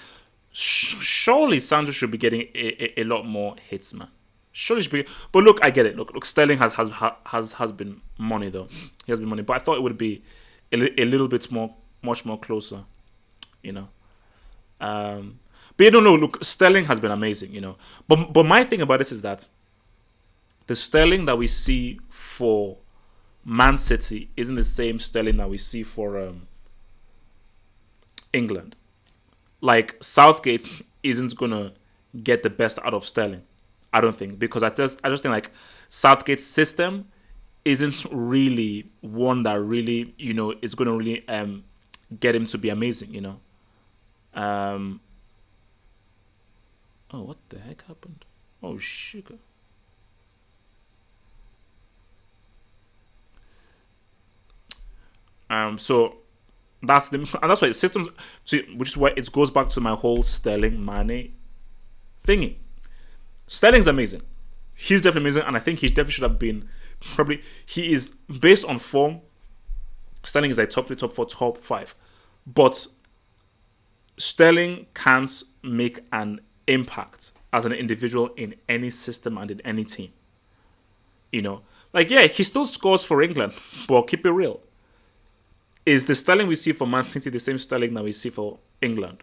Surely Sancho should be getting a lot more hits, man. Surely should be. But look, I get it. Look, Sterling has been money though. He has been money, but I thought it would be a little bit much more closer, you know. But you don't know. Look, Sterling has been amazing, you know. But my thing about this is that the Sterling that we see for Man City isn't the same Sterling that we see for England. Like Southgate isn't gonna get the best out of Sterling, I don't think, because I just think like Southgate's system isn't really one that really is gonna really get him to be amazing, you know. Um, oh, what the heck happened? Oh, sugar. So and that's why systems. See, which is why it goes back to my whole Sterling Mane thingy. Sterling's amazing. He's definitely amazing, and I think he definitely should have been. Probably he is based on form. Sterling is like top 3, top 4, top 5, but Sterling can't make an impact as an individual in any system and in any team. You know, like yeah, he still scores for England, but keep it real. Is the Sterling we see for Man City the same Sterling that we see for England?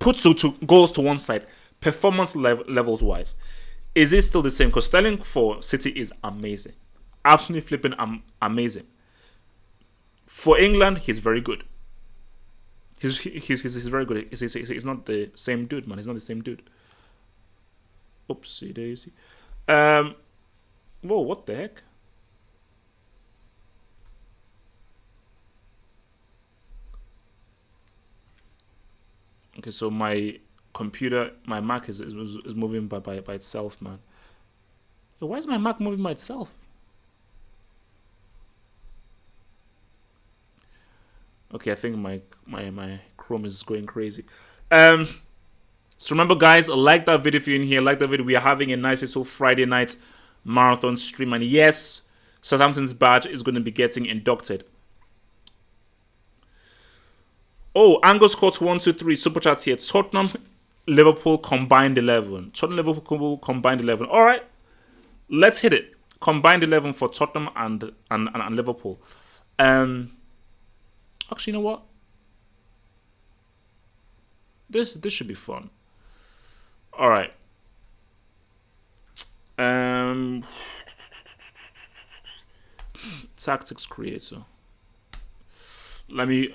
Put two goals to one side, performance levels wise, is it still the same? Because Sterling for City is amazing, absolutely flipping amazing. For England, he's very good. He's very good. He's not the same dude, man. He's not the same dude. Oopsie daisy. Whoa, what the heck? Okay, so my computer, my Mac is moving by itself, man. Yo, why is my Mac moving by itself? Okay, I think my Chrome is going crazy. So remember, guys, like that video if you're in here. Like that video. We are having a nice little Friday night marathon stream, and yes, Southampton's badge is going to be getting inducted. Oh, Angus Court 123 super chats here. Tottenham, Liverpool combined 11. Tottenham, Liverpool combined 11. All right, let's hit it. Combined 11 for Tottenham and Liverpool. Actually, you know what? This should be fun. All right. Tactics creator. Let me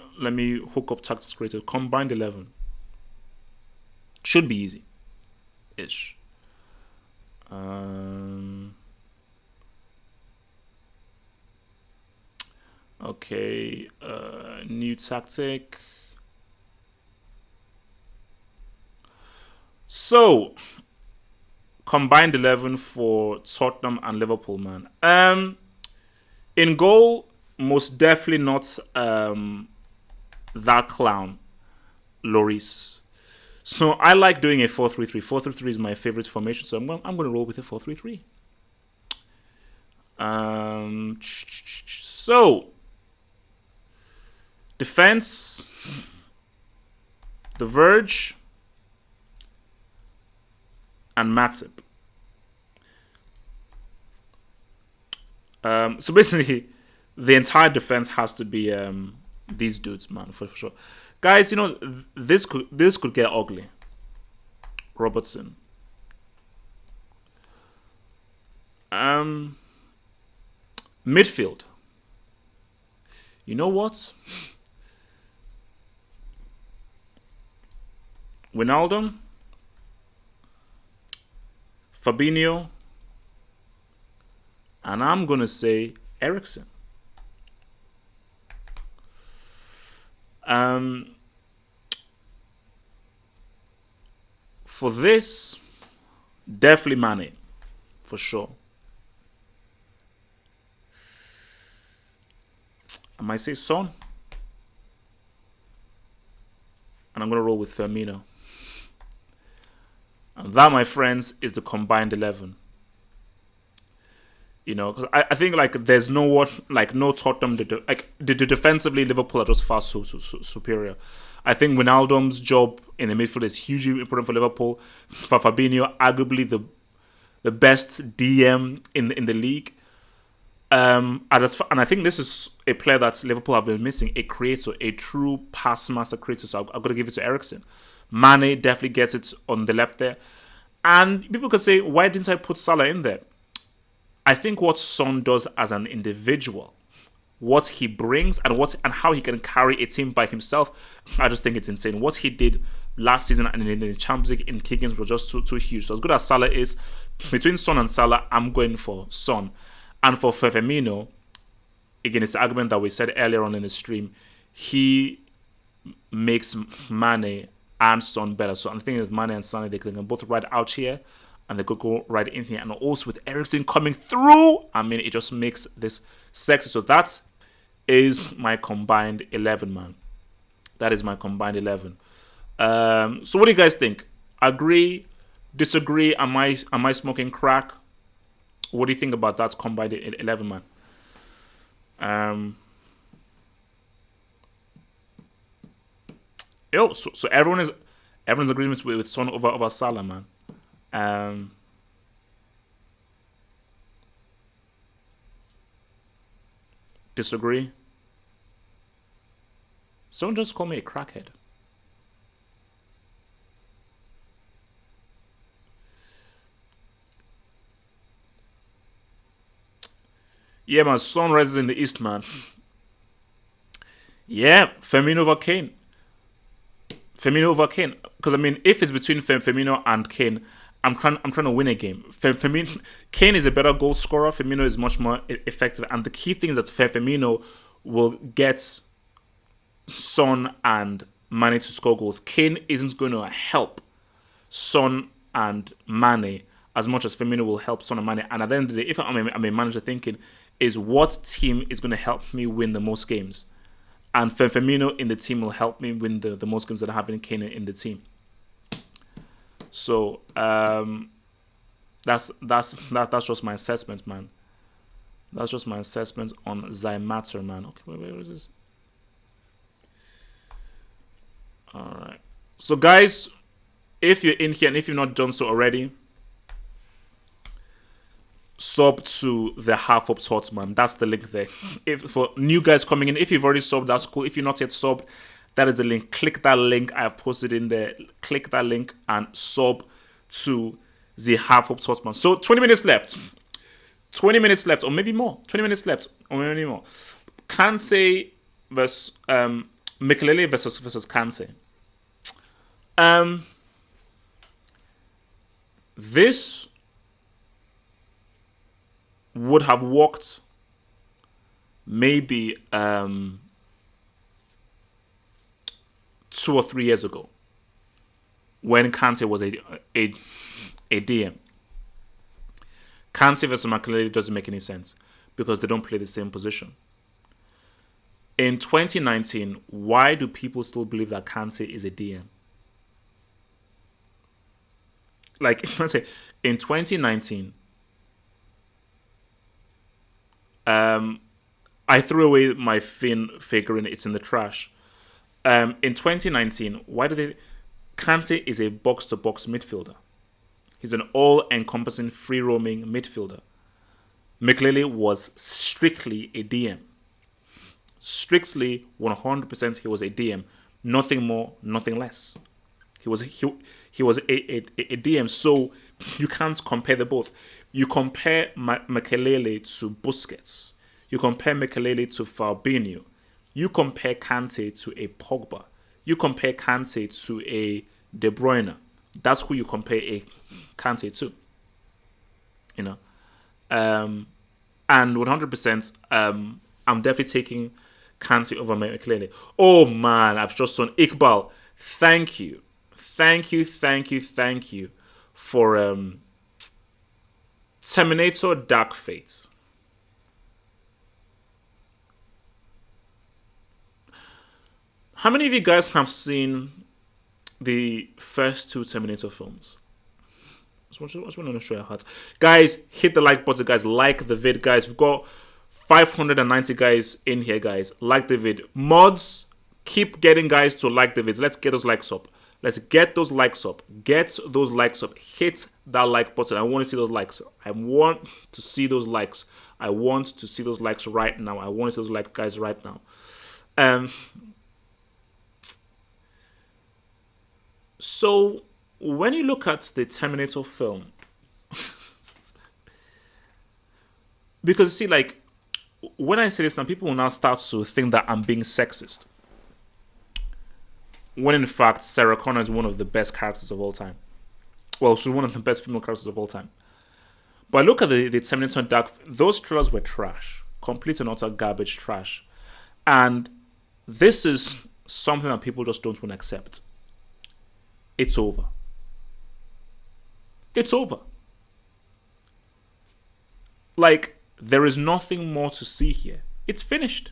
hook up tactics creator. Combined 11. Should be easy. Ish. Okay. New tactic. So, combined 11 for Tottenham and Liverpool, man. In goal, most definitely not that clown, Lloris. So I like doing a 4-3-3. 4-3-3 is my favorite formation, so I'm going to roll with a 4-3-3. So defense, The Verge, and Matip. So basically, the entire defense has to be these dudes, man, for sure. Guys, you know, this could get ugly. Robertson. Midfield. You know what? Wijnaldum, Fabinho, and I'm gonna say Eriksen. For this, definitely Mane, for sure. I might say Son, and I'm gonna roll with Firmino. And that, my friends, is the combined 11. You know, because I think like there's no what like no Tottenham defensively Liverpool are just far so superior. I think Wijnaldum's job in the midfield is hugely important for Liverpool. For Fabinho, arguably the best DM in the league. And I think this is a player that Liverpool have been missing, a creator, a true pass master creator. So I've got to give it to Eriksen. Mane definitely gets it on the left there. And people could say, why didn't I put Salah in there? I think what Son does as an individual, what he brings and how he can carry a team by himself, I just think it's insane. What he did last season and in the Champions League in kickings was just too huge. So as good as Salah is, between Son and Salah, I'm going for Son. And for Firmino, again, it's the argument that we said earlier on in the stream. He makes Mane and Son better. So I'm thinking with Mane and Son, they can both ride out here and they could go right in here. And also with Eriksen coming through, I mean, it just makes this sexy. So that is my combined 11, man. That is my combined 11. So what do you guys think? Agree? Disagree? Am I smoking crack? What do you think about that combined 11, man? So everyone's agreement with Son over Salah, man. Disagree? Someone just call me a crackhead. Yeah, man. Sun rises in the east, man. Yeah, Firmino over Kane. Firmino over Kane. Because I mean, if it's between Firmino and Kane, I'm trying to win a game. Firmino, Kane is a better goal scorer. Firmino is much more effective, and the key thing is that Firmino will get Son and Mane to score goals. Kane isn't going to help Son and Mane as much as Firmino will help Son and Mane. And at the end of the day, if I'm a manager thinking, is what team is going to help me win the most games? And Firmino in the team will help me win the most games that I have in Kane in the team. So that's just my assessment, man. That's just my assessment on Zymatter, man. Okay, where is this? All right. So, guys, if you're in here and if you've not done so already, sub to the Half Up Thoughts, man. That's the link there. If for new guys coming in, if you've already subbed, that's cool. If you're not yet subbed, that is the link. Click that link I have posted in there. Click that link and sub to the Half Up Thoughts, man. So 20 minutes left. 20 minutes left, or maybe more. 20 minutes left, or maybe more. Kante versus Mikelele versus Kante. This would have worked maybe 2 or 3 years ago when Kante was a DM. Kante versus Makelele doesn't make any sense because they don't play the same position. In 2019, why do people still believe that Kante is a DM? Like, in 2019, I threw away my Finn figurine. It's in the trash. In 2019, why did they... Kante is a box-to-box midfielder. He's an all-encompassing, free-roaming midfielder. Mikelele was strictly a DM. Strictly, 100% he was a DM. Nothing more, nothing less. He was a DM, so you can't compare the both. You compare Mikelele to Busquets. You compare Mikelele to Fabinho. You compare Kante to a Pogba. You compare Kante to a De Bruyne. That's who you compare a Kante to. You know, and 100%, I'm definitely taking Kante over Mikelele. Oh man, I've just done Iqbal. Thank you for Terminator Dark Fate. How many of you guys have seen the first 2 Terminator films? Just want to show your hearts. Guys, hit the like button, guys. Like the vid, guys. We've got 590 guys in here, guys. Like the vid. Mods, keep getting guys to like the vids. Let's get those likes up. Let's get those likes up. Get those likes up. Hit that like button. I want to see those likes. I want to see those likes. I want to see those likes right now. I want to see those likes, guys, right now. So when you look at the Terminator film, because see, like, when I say this now, people will now start to think that I'm being sexist. When in fact, Sarah Connor is one of the best characters of all time. Well, she's one of the best female characters of all time. But I look at the Terminator Dark, those trailers were trash. Complete and utter garbage trash. And this is something that people just don't want to accept. It's over. It's over. Like, there is nothing more to see here. It's finished.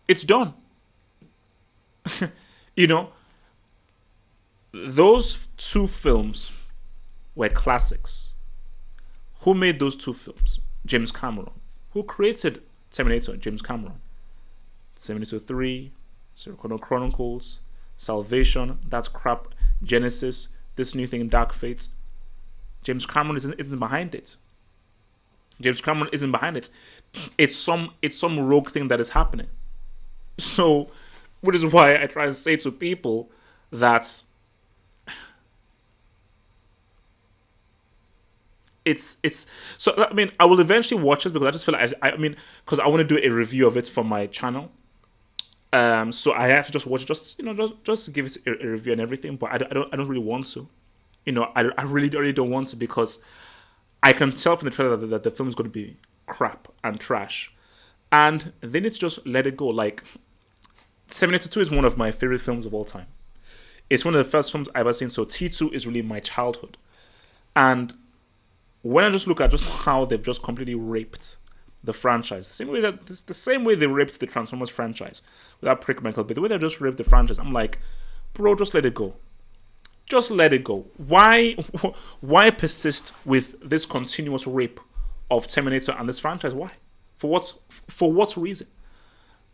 It's done. You know, those two films were classics. Who made those two films? James Cameron. Who created Terminator? James Cameron. Terminator 3, Sarah Connor Chronicles, Salvation, that's crap, Genesis, this new thing, Dark Fate. James Cameron isn't behind it. James Cameron isn't behind it. It's some rogue thing that is happening. So, which is why I try and say to people that it's so, I mean, I will eventually watch it because I just feel like I mean, because I want to do a review of it for my channel. So I have to just watch it, just to give it a review and everything. But I don't really want to, I really don't want to, because I can tell from the trailer that the film is going to be crap and trash, and they need to just let it go. Like, Terminator 2 is one of my favorite films of all time. It's one of the first films I've ever seen. So T2 is really my childhood, and when I just look at just how they've just completely raped the franchise, the same way they raped the Transformers franchise with that prick Michael Bay, the way they just raped the franchise, I'm like, bro, just let it go. Just let it go. Why persist with this continuous rape of Terminator and this franchise? Why? For what reason?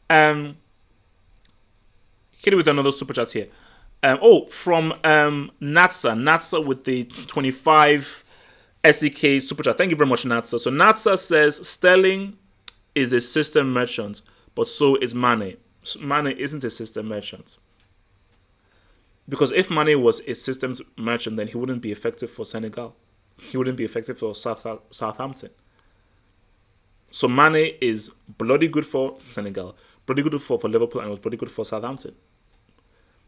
Hit it with another super chat here. From Natsa with the 25 SEK super chat. Thank you very much, Natsa. So Natsa says Sterling is a system merchant, but so is Mane. Mane isn't a system merchant. Because if Mane was a systems merchant, then he wouldn't be effective for Senegal. He wouldn't be effective for Southampton. So Mane is bloody good for Senegal, bloody good for Liverpool, and was bloody good for Southampton.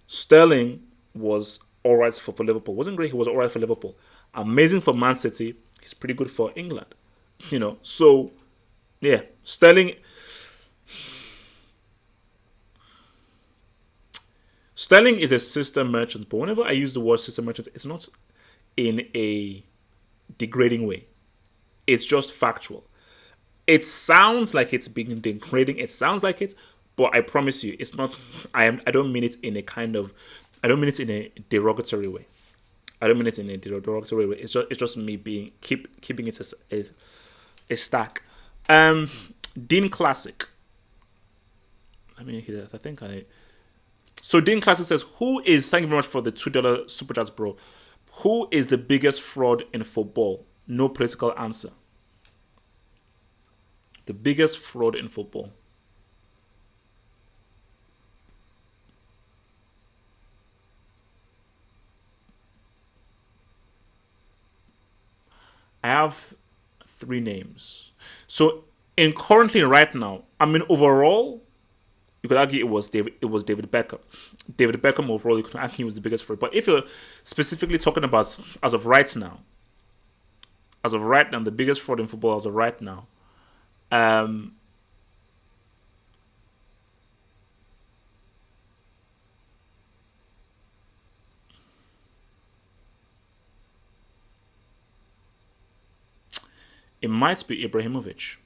Sterling was alright for Liverpool. Wasn't great, he was alright for Liverpool. Amazing for Man City. He's pretty good for England. So, yeah, Sterling is a system merchant, but whenever I use the word system merchant, it's not in a degrading way. It's just factual. It sounds like it's being degrading. It sounds like it, but I promise you, it's not. I don't mean it in a I don't mean it in a derogatory way. I don't mean it in a derogatory way. It's just me keeping it as a stack. Dean Classic. Let me hear that. So Dean Classic says, thank you very much for the $2 super chats, bro. Who is the biggest fraud in football? No political answer. The biggest fraud in football. I have 3 names. So currently right now, I mean, overall, you could argue it was David Beckham. David Beckham overall, you could argue he was the biggest fraud. But if you're specifically talking about as of right now, the biggest fraud in football as of right now, it might be Ibrahimovic.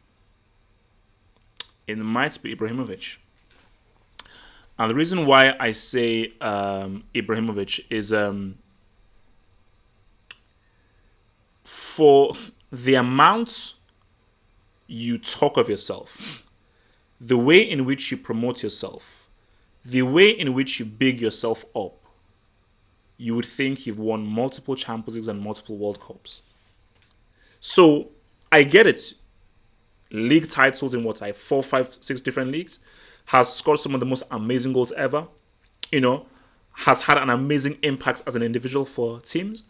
And the reason why I say Ibrahimovic is for the amount you talk of yourself, the way in which you promote yourself, the way in which you big yourself up, you would think you've won multiple Champions Leagues and multiple World Cups. So I get it. League titles in what, like 4, 5, 6 different leagues, has scored some of the most amazing goals ever, has had an amazing impact as an individual for teams.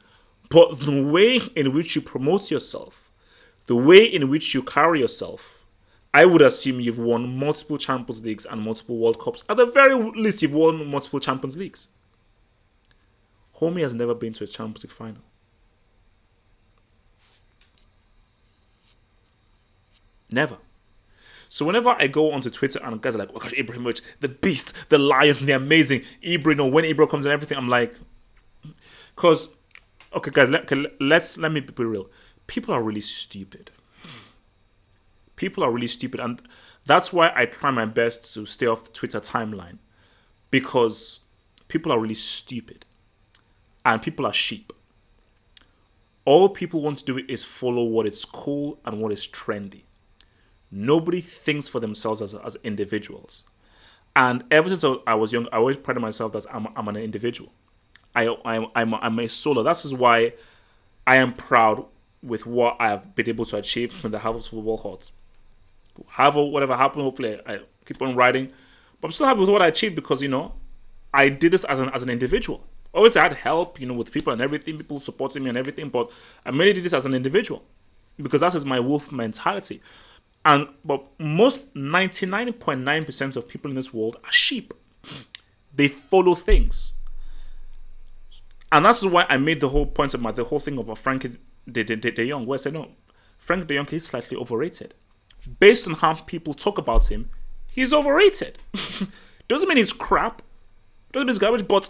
But the way in which you promote yourself, the way in which you carry yourself, I would assume you've won multiple Champions Leagues and multiple World Cups. At the very least, you've won multiple Champions Leagues. Homie has never been to a Champions League final. Never. So whenever I go onto Twitter and guys are like, oh gosh, Ibrahimovic, the beast, the lion, the amazing, Ibra, when Ibra comes and everything, I'm like, because, okay guys, let me be real. People are really stupid. People are really stupid, and that's why I try my best to stay off the Twitter timeline, because people are really stupid and people are sheep. All people want to do is follow what is cool and what is trendy. Nobody thinks for themselves as individuals. And ever since I was young, I always prided myself that I'm an individual. I'm a solo. That's why I am proud with what I have been able to achieve with the Harvard Football Hut. However, whatever happened, hopefully I keep on writing. But I'm still happy with what I achieved because, I did this as an individual. Obviously, I had help, with people and everything, people supporting me and everything, but I mainly did this as an individual because that is my wolf mentality. But most 99.9% of people in this world are sheep. They follow things. And that's why I made the whole point about the whole thing of Frankie de Jong, where I said, no, Frankie de Jong is slightly overrated. Based on how people talk about him, he's overrated. Doesn't mean he's crap. Doesn't mean he's garbage, but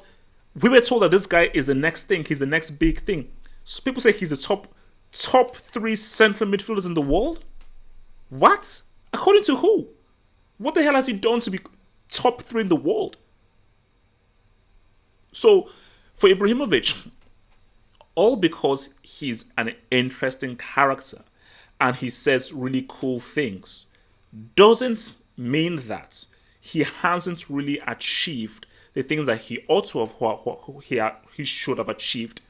we were told that this guy is the next thing. He's the next big thing. So people say he's the top 3 central midfielders in the world. What? According to who? What the hell has he done to be top 3 in the world? So, for Ibrahimovic, all because he's an interesting character and he says really cool things, doesn't mean that he hasn't really achieved the things that he ought to have, he should have achieved,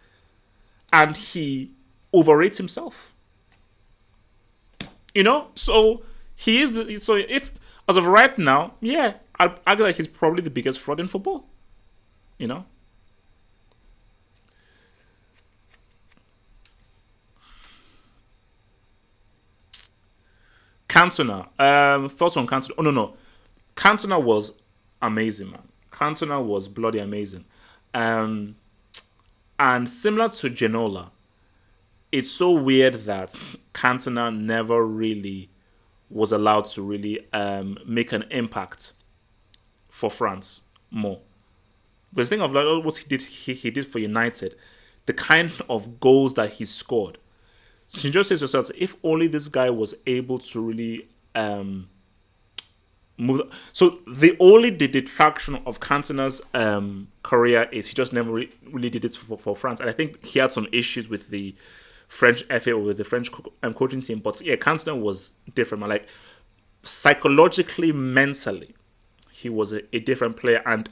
and he overrates himself. So he is. So if as of right now, yeah, I'd argue that he's probably the biggest fraud in football. Cantona. Thoughts on Cantona? Oh no. Cantona was amazing, man. Cantona was bloody amazing. And similar to Genola, it's so weird that Cantona never really was allowed to really make an impact for France more. But think of what he did for United, the kind of goals that he scored. So you just say to yourself, if only this guy was able to really move. So the detraction of Cantona's career is he just never really did it for France. And I think he had some issues with the French FA or with the French coaching team. But yeah, Cantona was different. Man. Like psychologically, mentally, he was a different player. And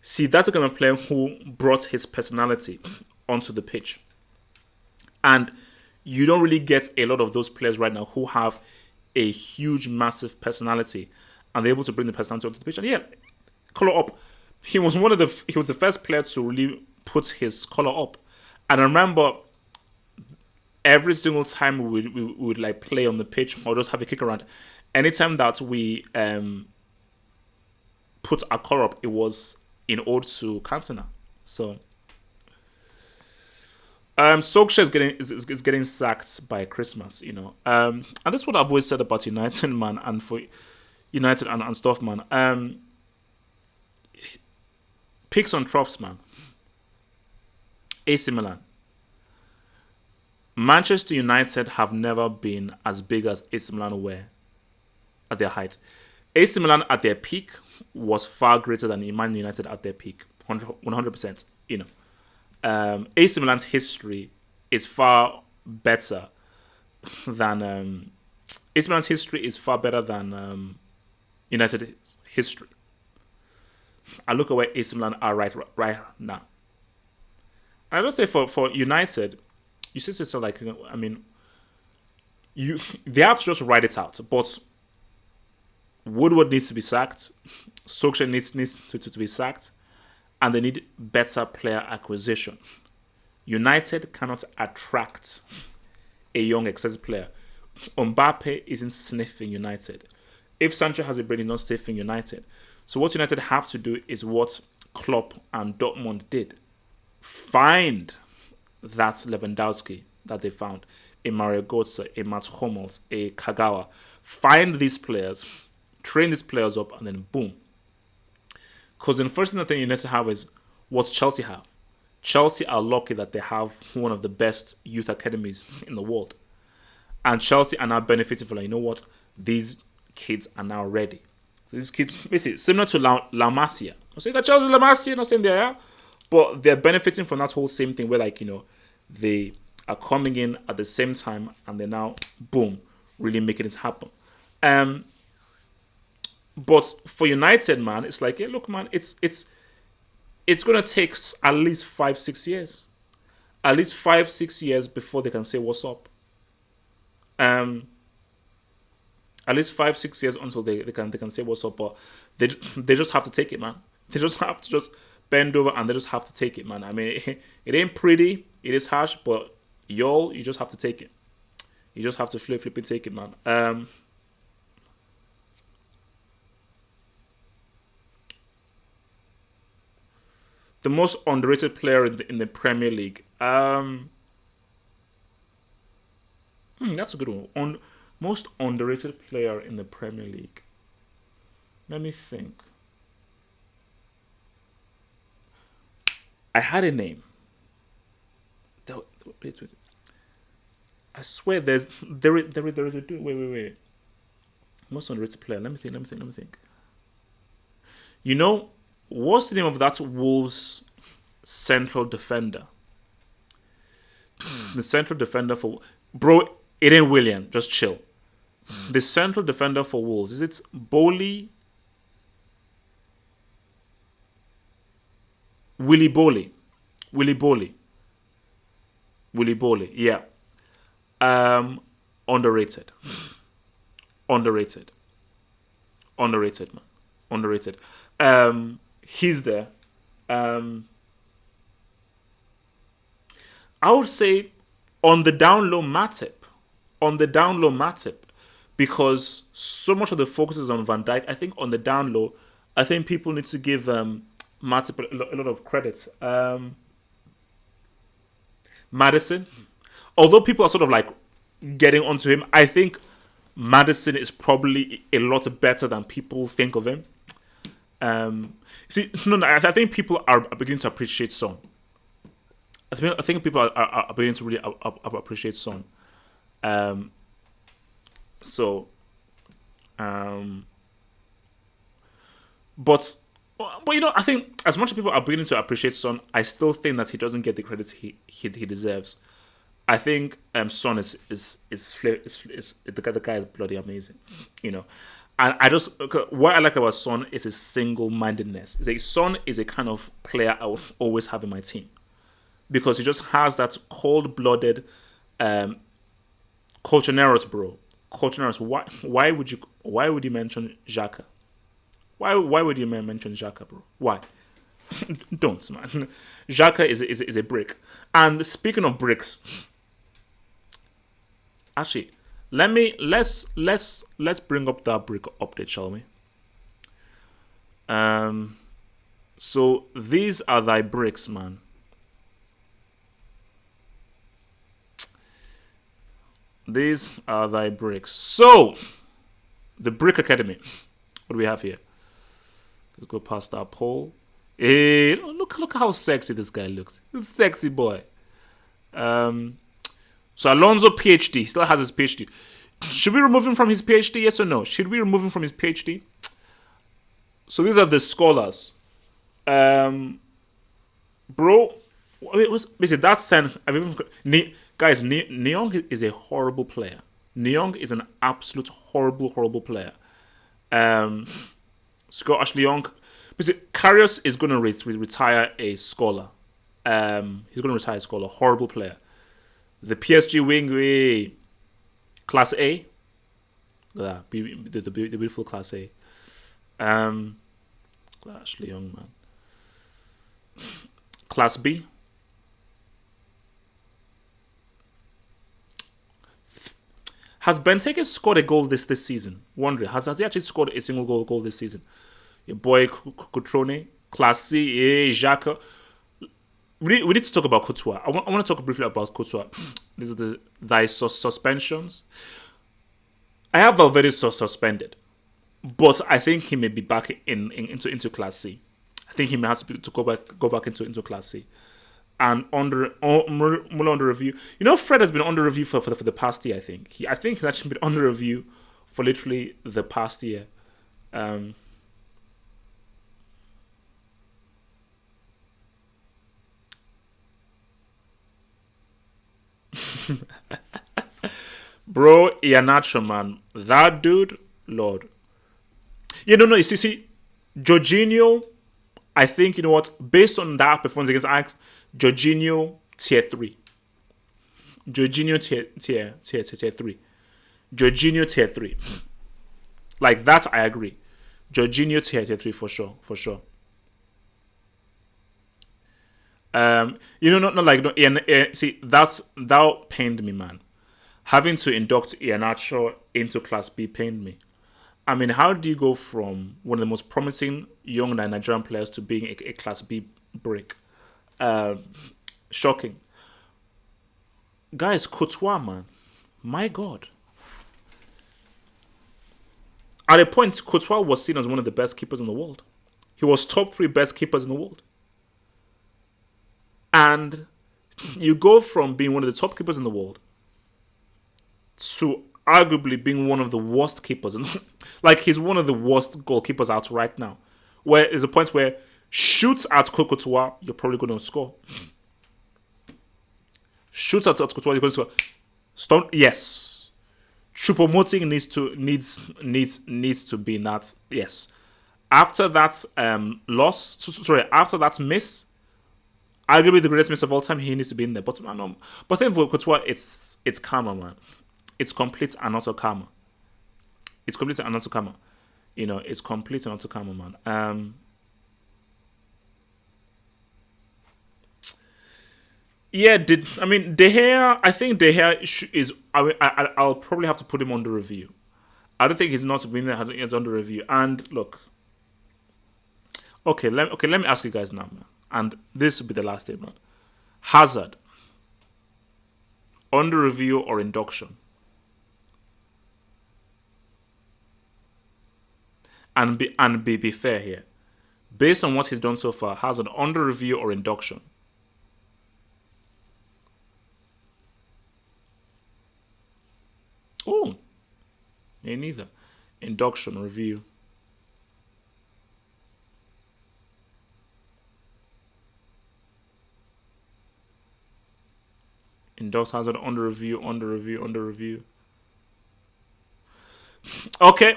see, that's the kind of player who brought his personality onto the pitch. And you don't really get a lot of those players right now who have a huge, massive personality and they're able to bring the personality onto the pitch. And yeah, color up. He was the first player to really put his color up. And I remember every single time we would like play on the pitch or just have a kick around, anytime that we put our color up, it was in ode to Cantona. So Solskjaer is getting sacked by Christmas, and that's what I've always said about United, man, and for United and stuff, man. Picks on troughs, man. AC Milan. Manchester United have never been as big as AC Milan were at their height. AC Milan at their peak was far greater than Man United at their peak, 100%. AC Milan's history is far better than AC Milan's history is far better than United history. I look at where AC Milan are right now. I just say for United, you see yourself like, I mean, they have to just write it out. But Woodward needs to be sacked. Solskjaer needs to be sacked, and they need better player acquisition. United cannot attract a young, excited player. Mbappe isn't sniffing United. If Sancho has a brain, he's not sniffing United. So what United have to do is what Klopp and Dortmund did. Find that Lewandowski that they found, a Mario Götze, a Mats Hummels, a Kagawa. Find these players, train these players up, and then boom. Because the first thing that you need to have is what Chelsea have. Chelsea are lucky that they have one of the best youth academies in the world. And Chelsea are now benefiting from, like, you know what? These kids are now ready. So these kids, basically, similar to La Masia. I'm saying that Chelsea La Masia, not saying they are, but they're benefiting from that whole same thing where, like, you know, they are coming in at the same time and they're now, boom, really making it happen. But for United, man, it's like, hey, look, man, it's going to take at least 5-6 years. At least 5-6 years before they can say what's up. At least 5-6 years until they can say what's up. But they just have to take it, man. They just have to just bend over and they just have to take it, man. I mean, it ain't pretty. It is harsh, but you just have to take it. You just have to flip and take it, man. The most underrated player in the Premier League. That's a good one. Most underrated player in the Premier League. Let me think. I had a name. Wait. I swear there is a dude. Wait. Most underrated player. Let me think. You know, what's the name of that Wolves central defender? The central defender for... Bro, it ain't William. Just chill. The central defender for Wolves. Is it Bowley? Willy Bowley. Yeah. Underrated. Underrated, man. Underrated. He's there. I would say on the down low Matip. Because so much of the focus is on Van Dijk. I think on the down low, I think people need to give Matip a lot of credit. Maddison. Although people are sort of like getting onto him, I think Maddison is probably a lot better than people think of him. I think people are beginning to appreciate Son. I think people are beginning to really appreciate Son. But you know, I think as much as people are beginning to appreciate Son, I still think that he doesn't get the credit he deserves. I think Son is the guy is bloody amazing, you know. And what I like about Son is his single-mindedness. Son is a kind of player I will always have in my team because he just has that cold-blooded Colchoneros, bro. Colchoneros. Why would you mention Xhaka? Why would you mention Xhaka, bro? Why? Don't, man. Xhaka is a brick. And speaking of bricks, actually, let's bring up that brick update, shall we? So these are thy bricks, man. These are thy bricks. So the Brick Academy. What do we have here? Let's go past that poll. Hey, look how sexy this guy looks. He's a sexy boy. So Alonso PhD. He still has his PhD. Should we remove him from his PhD? Yes or no? Should we remove him from his PhD? So these are the scholars. Bro, wait, basically that sense. Guys, Neong is a horrible player. Neong is an absolute horrible, horrible player. Um, Scott Ashley Young. Karius is going to retire a scholar. He's going to retire a scholar. Horrible player. The PSG wing, Class A. Yeah, the beautiful Class A. Ashley Young, man. Class B. Has Benteke scored a goal this season? Wondering, has he actually scored a single goal this season? Your boy Cutrone, Class C, Jacques. We need to talk about Courtois. I want to talk briefly about Courtois. These are thy suspensions. I have Valverde suspended, but I think he may be back into Class C. I think he may have to go back into Class C. And under review. Fred has been under review for the past year. I think he's actually been under review for literally the past year. Bro, Iheanacho, man, that dude, Lord. No. You see, Jorginho. I think based on that performance against Ajax, Jorginho tier 3. Jorginho tier 3. Jorginho tier 3. Like that, I agree. Jorginho tier 3 for sure. See, that pained me, man. Having to induct Iheanacho into Class B pained me. I mean, how do you go from one of the most promising young Nigerian players to being a Class B brick? Shocking. Guys, Courtois, man. My God. At a point, Courtois was seen as one of the best keepers in the world. He was top 3 best keepers in the world. And you go from being one of the top keepers in the world to arguably being one of the worst keepers. Like, he's one of the worst goalkeepers out right now. Where there's a point where shoots at Courtois, you're probably going to score. Shoots at Courtois, you're going to score. Yes. Choupo-Moting needs to be in that. Yes. After that after that miss, arguably the greatest miss of all time, he needs to be in there. But I think for Courtois, it's karma, man. It's complete and utter karma. It's complete and utter karma. It's complete and utter karma, man. Yeah, De Gea? I think De Gea is. I'll probably have to put him under review. I don't think he's not been there. He's under review. And look, let me ask you guys now, man. And this will be the last statement. Hazard, under review or induction? And be fair here. Based on what he's done so far, Hazard, under review or induction? Oh, me neither. Induction, review. Induct Hazard, under review. Okay.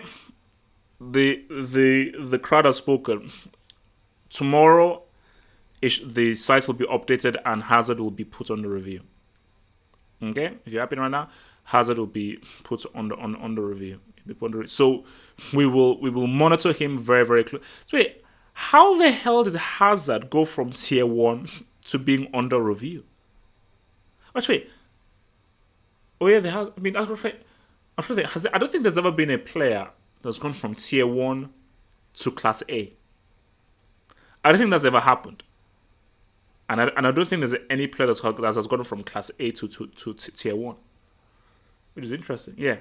The crowd has spoken. Tomorrow, the site will be updated and Hazard will be put under review. Okay, if you're happy right now, Hazard will be put under review. So we will monitor him very, very close. So wait, how the hell did Hazard go from tier 1 to being under review? Wait. Oh yeah, they have. I mean, I don't think there's ever been a player that's gone from tier 1 to Class A. I don't think that's ever happened. And I don't think there's any player that has gone from Class A to tier 1. Which is interesting. Yeah.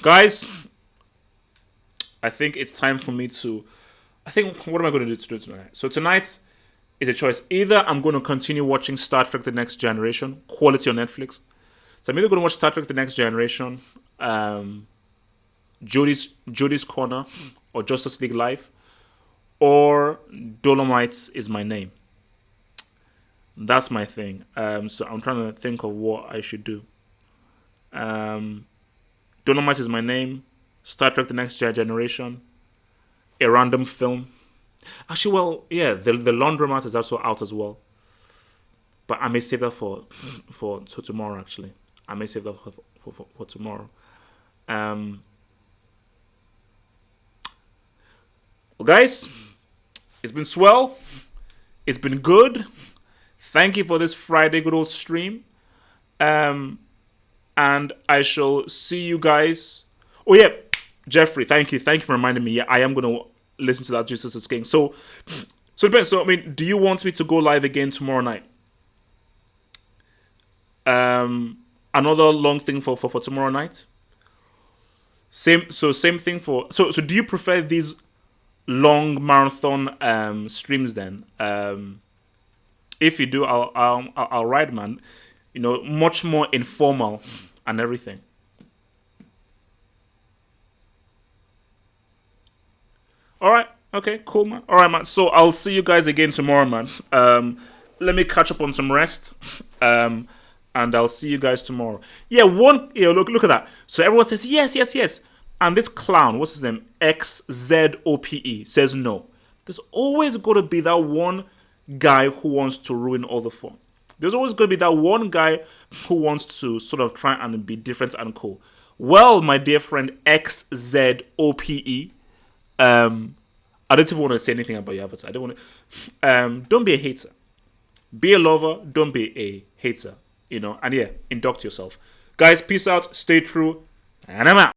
Guys, I think it's time for me to... what am I going to do tonight? So tonight is a choice. Either I'm going to continue watching Star Trek The Next Generation, quality on Netflix. So I'm either going to watch Star Trek The Next Generation, Jodie's Corner, or Justice League Live, or Dolomites Is My Name. That's my thing. So I'm trying to think of what I should do. Um, Dolomite is my name. Star Trek: The Next Generation. A random film. Actually, well, yeah, the Laundromat is also out as well. But I may save that for tomorrow. Actually, I may save that for tomorrow. Um, well, guys, it's been swell. It's been good. Thank you for this Friday good old stream. Um, and I shall see you guys. Oh yeah, Jeffrey, thank you for reminding me. Yeah, I am gonna listen to that Jesus is King. So it depends. So I mean, do you want me to go live again tomorrow night? Another long thing for tomorrow night. Same thing for so do you prefer these long marathon streams then? If you do, I'll ride, man. Much more informal and everything. All right. Okay. Cool, man. All right, man. So I'll see you guys again tomorrow, man. Let me catch up on some rest. Um, and I'll see you guys tomorrow. Yeah. Look at that. So everyone says yes, yes, yes, and this clown, what's his name? XZOPE says no. There's always got to be that one guy who wants to ruin all the fun. There's always going to be that one guy who wants to sort of try and be different and cool. Well, my dear friend XZOPE, I don't even want to say anything about your avatar. I don't want to. Don't be a hater. Be a lover. Don't be a hater. And yeah, induct yourself. Guys, peace out. Stay true. And I'm out.